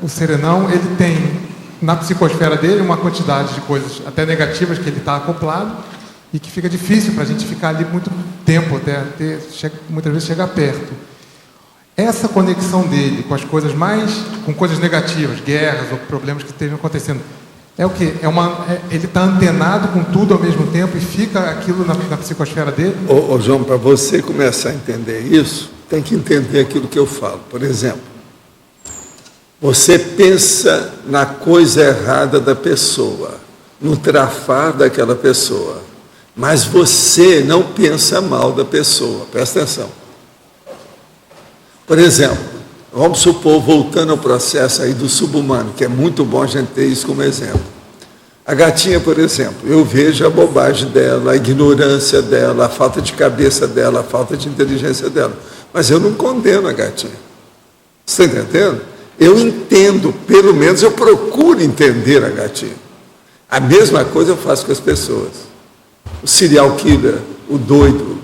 o serenão ele tem na psicosfera dele uma quantidade de coisas até negativas que ele está acoplado e que fica difícil para a gente ficar ali muito tempo até muitas vezes chegar perto. Essa conexão dele com as coisas com coisas negativas, guerras ou problemas que estejam acontecendo, é o quê? Ele está antenado com tudo ao mesmo tempo e fica aquilo na psicosfera dele? Ô João, para você começar a entender isso, tem que entender aquilo que eu falo. Por exemplo, você pensa na coisa errada da pessoa. no trafar daquela pessoa. Mas você não pensa mal da pessoa, presta atenção. Por exemplo, vamos supor, voltando ao processo aí do subhumano, que é muito bom a gente ter isso como exemplo. A gatinha, por exemplo, eu vejo a bobagem dela, a ignorância dela, a falta de cabeça dela, a falta de inteligência dela. Mas eu não condeno a gatinha. Você está entendendo? Eu entendo, pelo menos eu procuro entender a gatinha. A mesma coisa eu faço com as pessoas. O serial killer, o doido,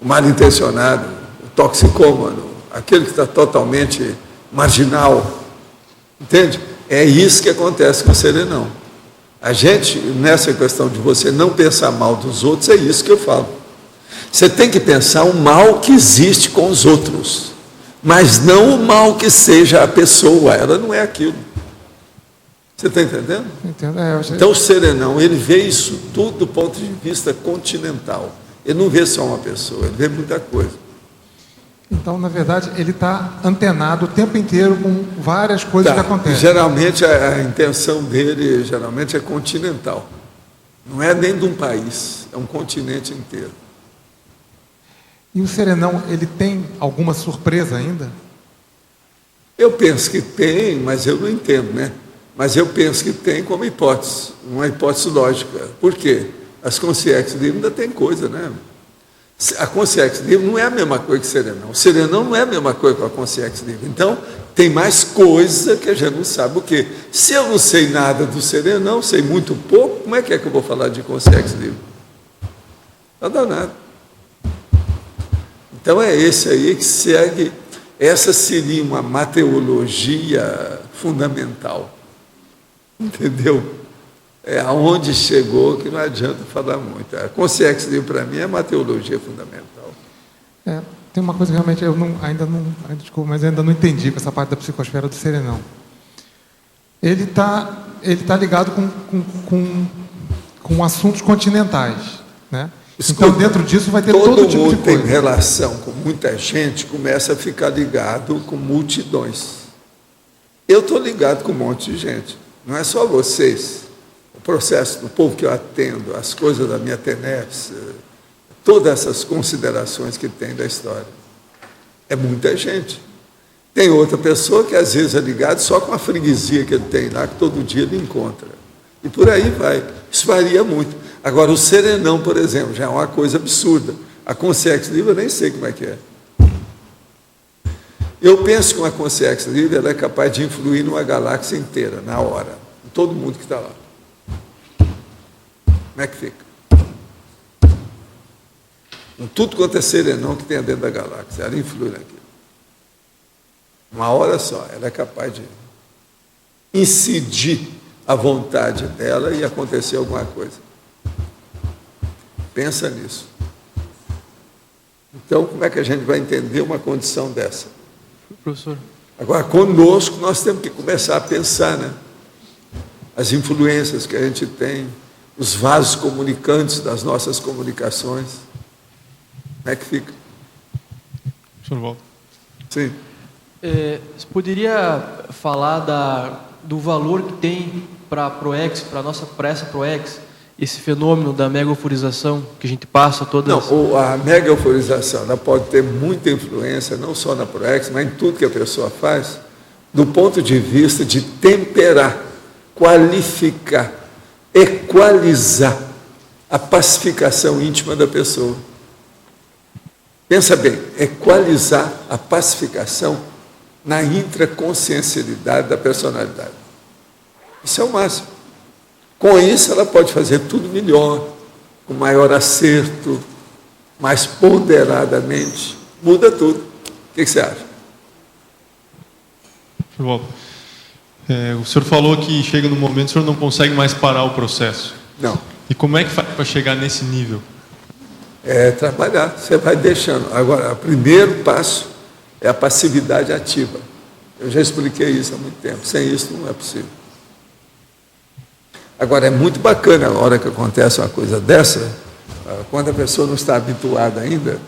o mal intencionado, o toxicômano, aquele que está totalmente marginal. Entende? É isso que acontece com o serenão. A gente, nessa questão de você não pensar mal dos outros, é isso que eu falo. Você tem que pensar o mal que existe com os outros, mas não o mal que seja a pessoa, ela não é aquilo. Você está entendendo? Entendo. Então o serenão, ele vê isso tudo do ponto de vista continental. Ele não vê só uma pessoa, ele vê muita coisa. Então, na verdade, ele está antenado o tempo inteiro com várias coisas que acontecem. Geralmente, a intenção dele geralmente é continental. Não é nem de um país, é um continente inteiro. E o serenão, ele tem alguma surpresa ainda? Eu penso que tem, mas eu não entendo, né? Mas eu penso que tem como hipótese, uma hipótese lógica. Por quê? As consciências dele ainda tem coisa, né? A consciência livre não é a mesma coisa que o serenão. O serenão não é a mesma coisa que a consciência livre. Então, tem mais coisa que a gente não sabe o quê. Se eu não sei nada do serenão, sei muito pouco, como é que eu vou falar de consciência livre? Não dá nada. Então, é esse aí que segue. Essa seria uma mateologia fundamental. Entendeu? É aonde chegou que não adianta falar muito. A consciência livre, para mim, é uma teologia fundamental. Tem uma coisa que realmente eu ainda não entendi com essa parte da psicosfera do serenão. Ele tá ligado com assuntos continentais, né? Escuta, então, dentro disso, vai ter todo tipo de coisa. Todo mundo tem relação com muita gente, começa a ficar ligado com multidões. Eu estou ligado com um monte de gente. Não é só vocês. O processo do povo que eu atendo, as coisas da minha TENEPS, todas essas considerações que tem da história. É muita gente. Tem outra pessoa que às vezes é ligada só com a freguesia que ele tem lá, que todo dia ele encontra. E por aí vai. Isso varia muito. Agora, o serenão, por exemplo, já é uma coisa absurda. A consciência livre eu nem sei como é que é. Eu penso que uma consciência livre ela é capaz de influir numa galáxia inteira, na hora. Em todo mundo que está lá. Como é que fica? Com tudo quanto é serenão que tem dentro da galáxia, ela influi naquilo. Uma hora só, ela é capaz de incidir a vontade dela e acontecer alguma coisa. Pensa nisso. Então, como é que a gente vai entender uma condição dessa? Professor. Agora, conosco, nós temos que começar a pensar, né? As influências que a gente tem, os vasos comunicantes das nossas comunicações. Como é que fica? Senhor Waldo. Sim. Você poderia falar do valor que tem para a ProEx, para essa ProEx, esse fenômeno da mega-euforização que a gente passa todas... Não, a mega-euforização ela pode ter muita influência, não só na ProEx, mas em tudo que a pessoa faz, do ponto de vista de temperar, qualificar, equalizar a pacificação íntima da pessoa. Pensa bem, equalizar a pacificação na intraconsciencialidade da personalidade. Isso é o máximo. Com isso, ela pode fazer tudo melhor, com maior acerto, mais ponderadamente. Muda tudo. O que você acha? Senhor Waldo, o senhor falou que chega no momento que o senhor não consegue mais parar o processo. Não. E como é que faz para chegar nesse nível? É trabalhar, você vai deixando. Agora, o primeiro passo é a passividade ativa. Eu já expliquei isso há muito tempo. Sem isso não é possível. Agora, é muito bacana a hora que acontece uma coisa dessa, quando a pessoa não está habituada ainda,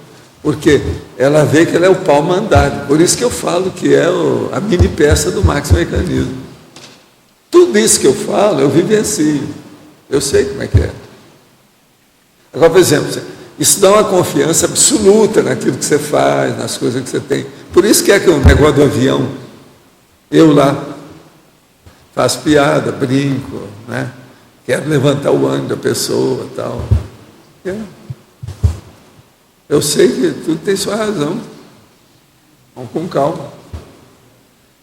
porque ela vê que ela é o pau mandado. Por isso que eu falo que é a mini peça do Max Mecanismo. Tudo isso que eu falo, eu vivencio. Eu sei como é que é. Agora, por exemplo, isso dá uma confiança absoluta naquilo que você faz, nas coisas que você tem. Por isso que é que o negócio do avião, eu lá, faço piada, brinco, né? Quero levantar o ânimo da pessoa e tal. Eu sei que tudo tem sua razão. Vamos com calma.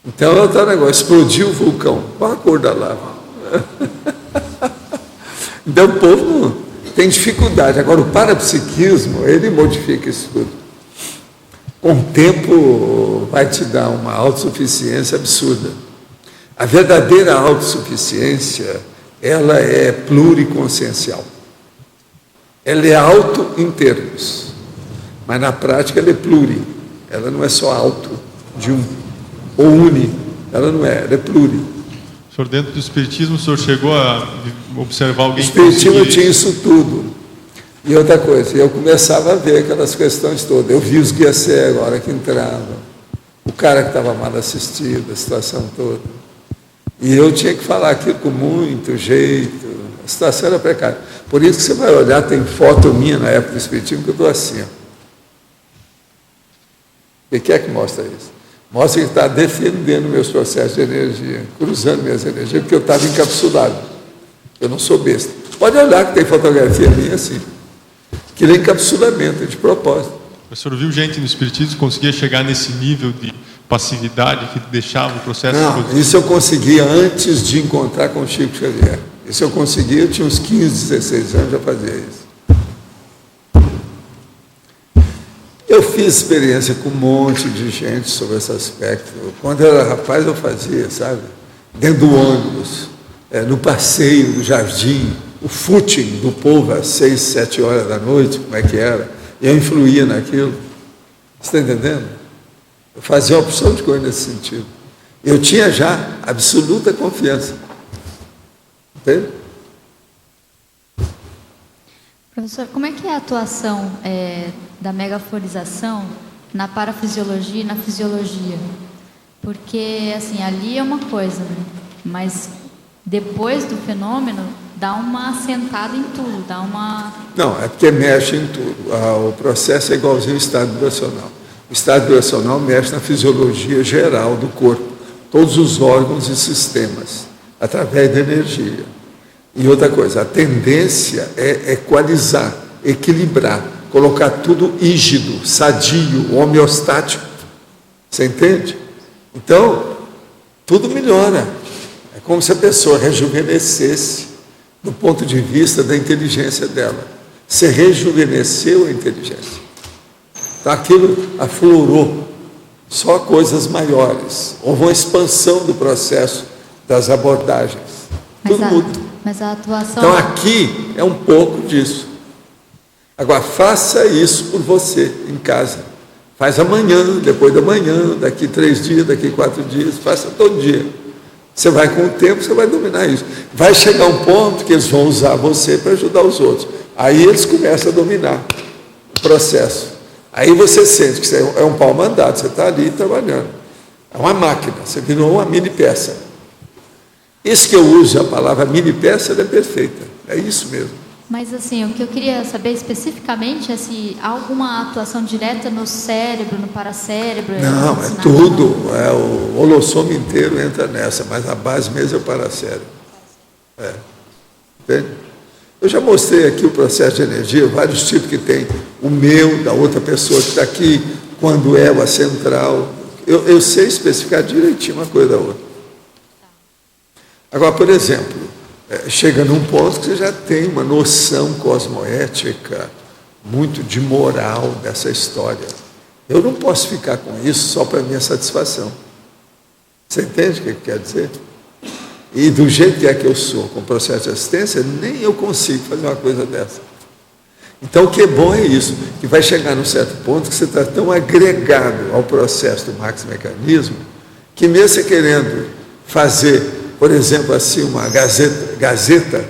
Então, é outro negócio, explodiu o vulcão. Qual a cor da lava? Então, o povo tem dificuldade. Agora, o parapsiquismo, ele modifica isso tudo. Com o tempo, vai te dar uma autossuficiência absurda. A verdadeira autossuficiência, ela é pluriconsciencial. Ela é auto em termos, mas na prática ela é pluri. Ela não é só auto de um, ou uni. Ela não é, ela é pluri. O senhor, dentro do Espiritismo, o senhor chegou a observar alguém que o Espiritismo tinha isso tudo. E outra coisa, eu começava a ver aquelas questões todas. Eu vi os guias cegos, a hora que entravam, o cara que estava mal assistido, a situação toda. E eu tinha que falar aquilo com muito jeito. A situação era precária. Por isso que você vai olhar, tem foto minha na época do Espiritismo, que eu estou assim. Ó. O que é que mostra isso? Mostra que está defendendo meus processos de energia, cruzando minhas energias, porque eu estava encapsulado. Eu não sou besta. Pode olhar que tem fotografia minha assim. Aquilo é encapsulamento, de propósito. O senhor viu gente no Espiritismo que conseguia chegar nesse nível de passividade que deixava o processo... Não, isso eu conseguia antes de encontrar com o Chico Xavier. Isso eu conseguia, eu tinha uns 15, 16 anos, já fazia isso. Eu fiz experiência com um monte de gente sobre esse aspecto. Quando eu era rapaz, eu fazia, sabe? Dentro do ônibus, no passeio do jardim, o footing do povo às 6, 7 horas da noite, como é que era. Eu influía naquilo. Você está entendendo? Eu fazia uma opção de coisa nesse sentido. Eu tinha já absoluta confiança. Entende? Professor, como é que é a atuação da megaforização na parafisiologia e na fisiologia? Porque, assim, ali é uma coisa, né? Mas depois do fenômeno, dá uma assentada em tudo, dá uma... Não, é porque mexe em tudo. O processo é igualzinho ao estado vibracional. O estado vibracional mexe na fisiologia geral do corpo, todos os órgãos e sistemas, através da energia. E outra coisa, a tendência é equalizar, equilibrar, colocar tudo rígido, sadio, homeostático. Você entende? Então, tudo melhora. É como se a pessoa rejuvenescesse do ponto de vista da inteligência dela. Você rejuvenesceu a inteligência. Então, aquilo aflorou. Só coisas maiores. Houve uma expansão do processo das abordagens. Tudo muda. Mas a atuação... Então, aqui é um pouco disso. Agora, faça isso por você, em casa. Faz amanhã, depois da manhã, daqui 3 dias, daqui 4 dias, faça todo dia. Você vai com o tempo, você vai dominar isso. Vai chegar um ponto que eles vão usar você para ajudar os outros. Aí eles começam a dominar o processo. Aí você sente que você é um pau mandado, você está ali trabalhando. É uma máquina, você virou uma mini peça. Isso que eu uso, a palavra mini peça, ela é perfeita. É isso mesmo. Mas, assim, o que eu queria saber especificamente é se há alguma atuação direta no cérebro, no paracérebro. Não, é tudo. O holossoma inteiro entra nessa, mas a base mesmo é o paracérebro. Entende? Eu já mostrei aqui o processo de energia, vários tipos que tem. O meu, da outra pessoa que está aqui, quando é a central. Eu sei especificar direitinho uma coisa da outra. Agora, por exemplo, chega num ponto que você já tem uma noção cosmoética muito de moral dessa história. Eu não posso ficar com isso só para minha satisfação. Você entende o que quer dizer? E do jeito que é que eu sou, com o processo de assistência, nem eu consigo fazer uma coisa dessa. Então, o que é bom é isso, que vai chegar num certo ponto que você está tão agregado ao processo do maxi-mecanismo, que mesmo você querendo fazer, por exemplo, assim, uma gazeta,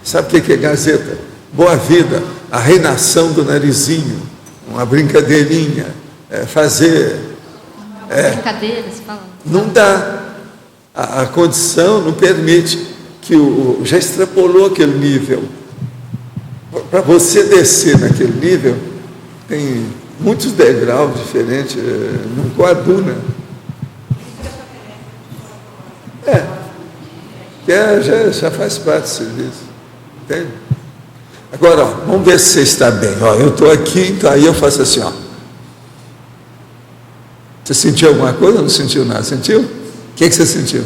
sabe o que é gazeta? Boa vida, a reinação do narizinho, uma brincadeirinha, fazer... Brincadeiras, fala. Não dá. A condição não permite que já extrapolou aquele nível. Para você descer naquele nível, tem muitos degraus diferentes, não coaduna. Já faz parte do serviço. Entende? Agora, ó, vamos ver se você está bem. Ó, eu estou aqui, então aí eu faço assim, ó. Você sentiu alguma coisa ou não sentiu nada? Sentiu? O que você sentiu?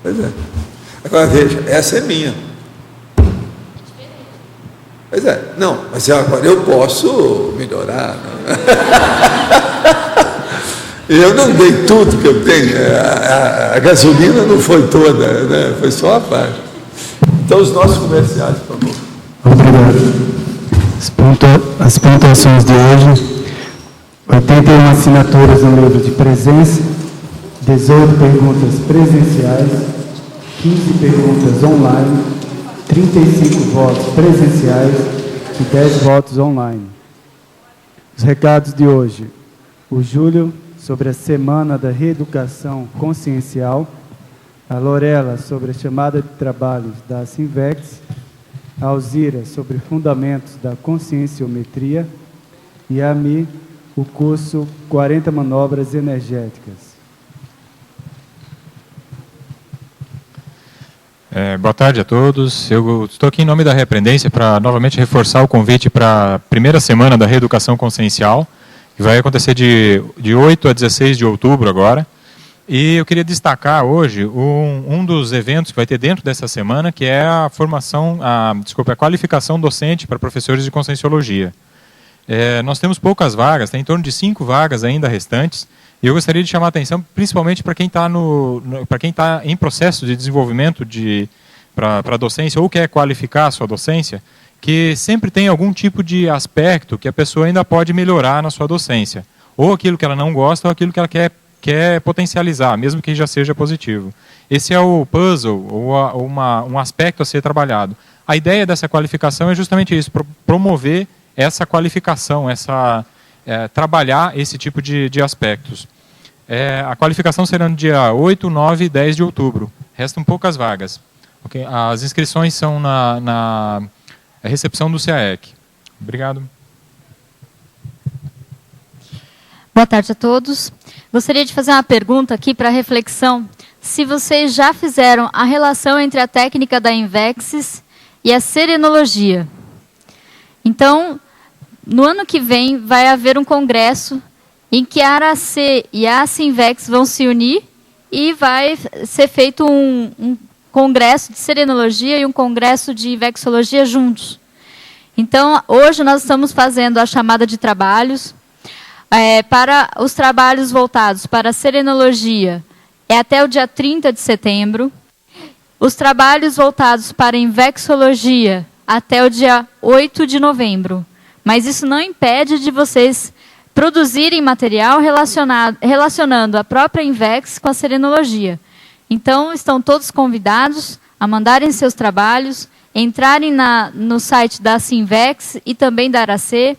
Pois é. Agora veja, essa é minha. Pois é, não, mas agora eu posso melhorar. Eu não dei tudo que eu tenho, a gasolina não foi toda, né? Foi só a parte. Então, os nossos comerciais, por favor. Obrigado. As pontuações de hoje: 81 assinaturas no livro de presença, 18 perguntas presenciais, 15 perguntas online, 35 votos presenciais e 10 votos online. Os recados de hoje: o Júlio, sobre a Semana da Reeducação Consciencial, a Lorela, sobre a chamada de trabalhos da Sinvex, a Alzira, sobre fundamentos da conscienciometria, e a Mi, o curso 40 manobras energéticas. Boa tarde a todos. Eu estou aqui em nome da Reaprendência para novamente reforçar o convite para a primeira semana da Reeducação Consciencial, que vai acontecer de 8 a 16 de outubro agora. E eu queria destacar hoje um dos eventos que vai ter dentro dessa semana, que é a qualificação docente para professores de Conscienciologia. Nós temos poucas vagas, tem em torno de 5 vagas ainda restantes, e eu gostaria de chamar a atenção principalmente para quem está em processo de desenvolvimento para a docência ou quer qualificar a sua docência, que sempre tem algum tipo de aspecto que a pessoa ainda pode melhorar na sua docência, ou aquilo que ela não gosta ou aquilo que ela quer potencializar, mesmo que já seja positivo. Esse é o puzzle, ou um aspecto a ser trabalhado. A ideia dessa qualificação é justamente isso, promover essa qualificação, trabalhar esse tipo de aspectos. A qualificação será no dia 8, 9 e 10 de outubro. Restam poucas vagas. Okay? As inscrições são na recepção do CAEC. Obrigado. Boa tarde a todos. Gostaria de fazer uma pergunta aqui para reflexão. Se vocês já fizeram a relação entre a técnica da Invexis e a serenologia. Então, no ano que vem, vai haver um congresso em que a ARAC e a Sinvex vão se unir e vai ser feito um congresso de serenologia e um congresso de Invexologia juntos. Então, hoje nós estamos fazendo a chamada de trabalhos. Para os trabalhos voltados para a serenologia, é até o dia 30 de setembro. Os trabalhos voltados para a Invexologia, até o dia 8 de novembro. Mas isso não impede de vocês produzirem material relacionando a própria Invex com a serenologia. Então, estão todos convidados a mandarem seus trabalhos, entrarem no site da Sinvex e também da ARAC,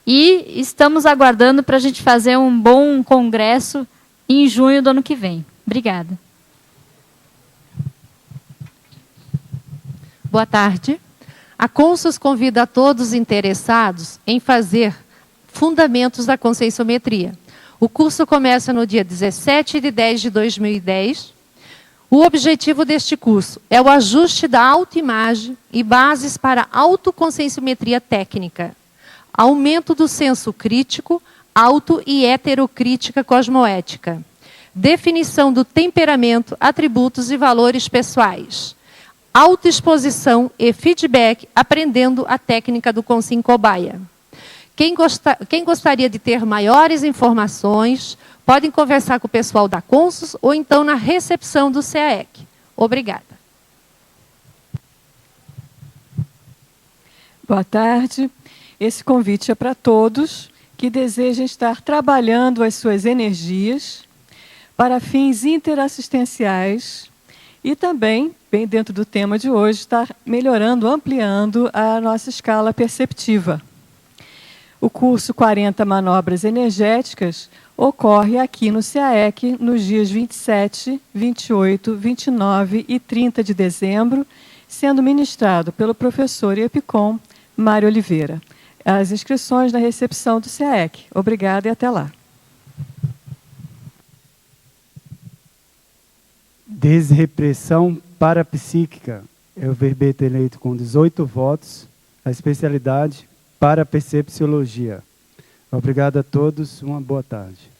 e estamos aguardando para a gente fazer um bom congresso em junho do ano que vem. Obrigada. Boa tarde. A Consus convida a todos interessados em fazer Fundamentos da Conscienciometria. O curso começa no dia 17 de 10 de 2010. O objetivo deste curso é o ajuste da autoimagem e bases para a autoconscienciometria técnica, aumento do senso crítico, auto- e heterocrítica cosmoética, definição do temperamento, atributos e valores pessoais, autoexposição e feedback, aprendendo a técnica do Consciem Cobaia. Quem gostaria de ter maiores informações, podem conversar com o pessoal da Consus ou então na recepção do CAEC. Obrigada. Boa tarde. Esse convite é para todos que desejem estar trabalhando as suas energias para fins interassistenciais e também, bem dentro do tema de hoje, estar melhorando, ampliando a nossa escala perceptiva. O curso 40 Manobras Energéticas ocorre aqui no CAEC nos dias 27, 28, 29 e 30 de dezembro, sendo ministrado pelo professor EPICOM Mário Oliveira. As inscrições na recepção do CAEC. Obrigada e até lá. Desrepressão parapsíquica é o verbete eleito com 18 votos, a especialidade parapercepciologia. Obrigado a todos, uma boa tarde.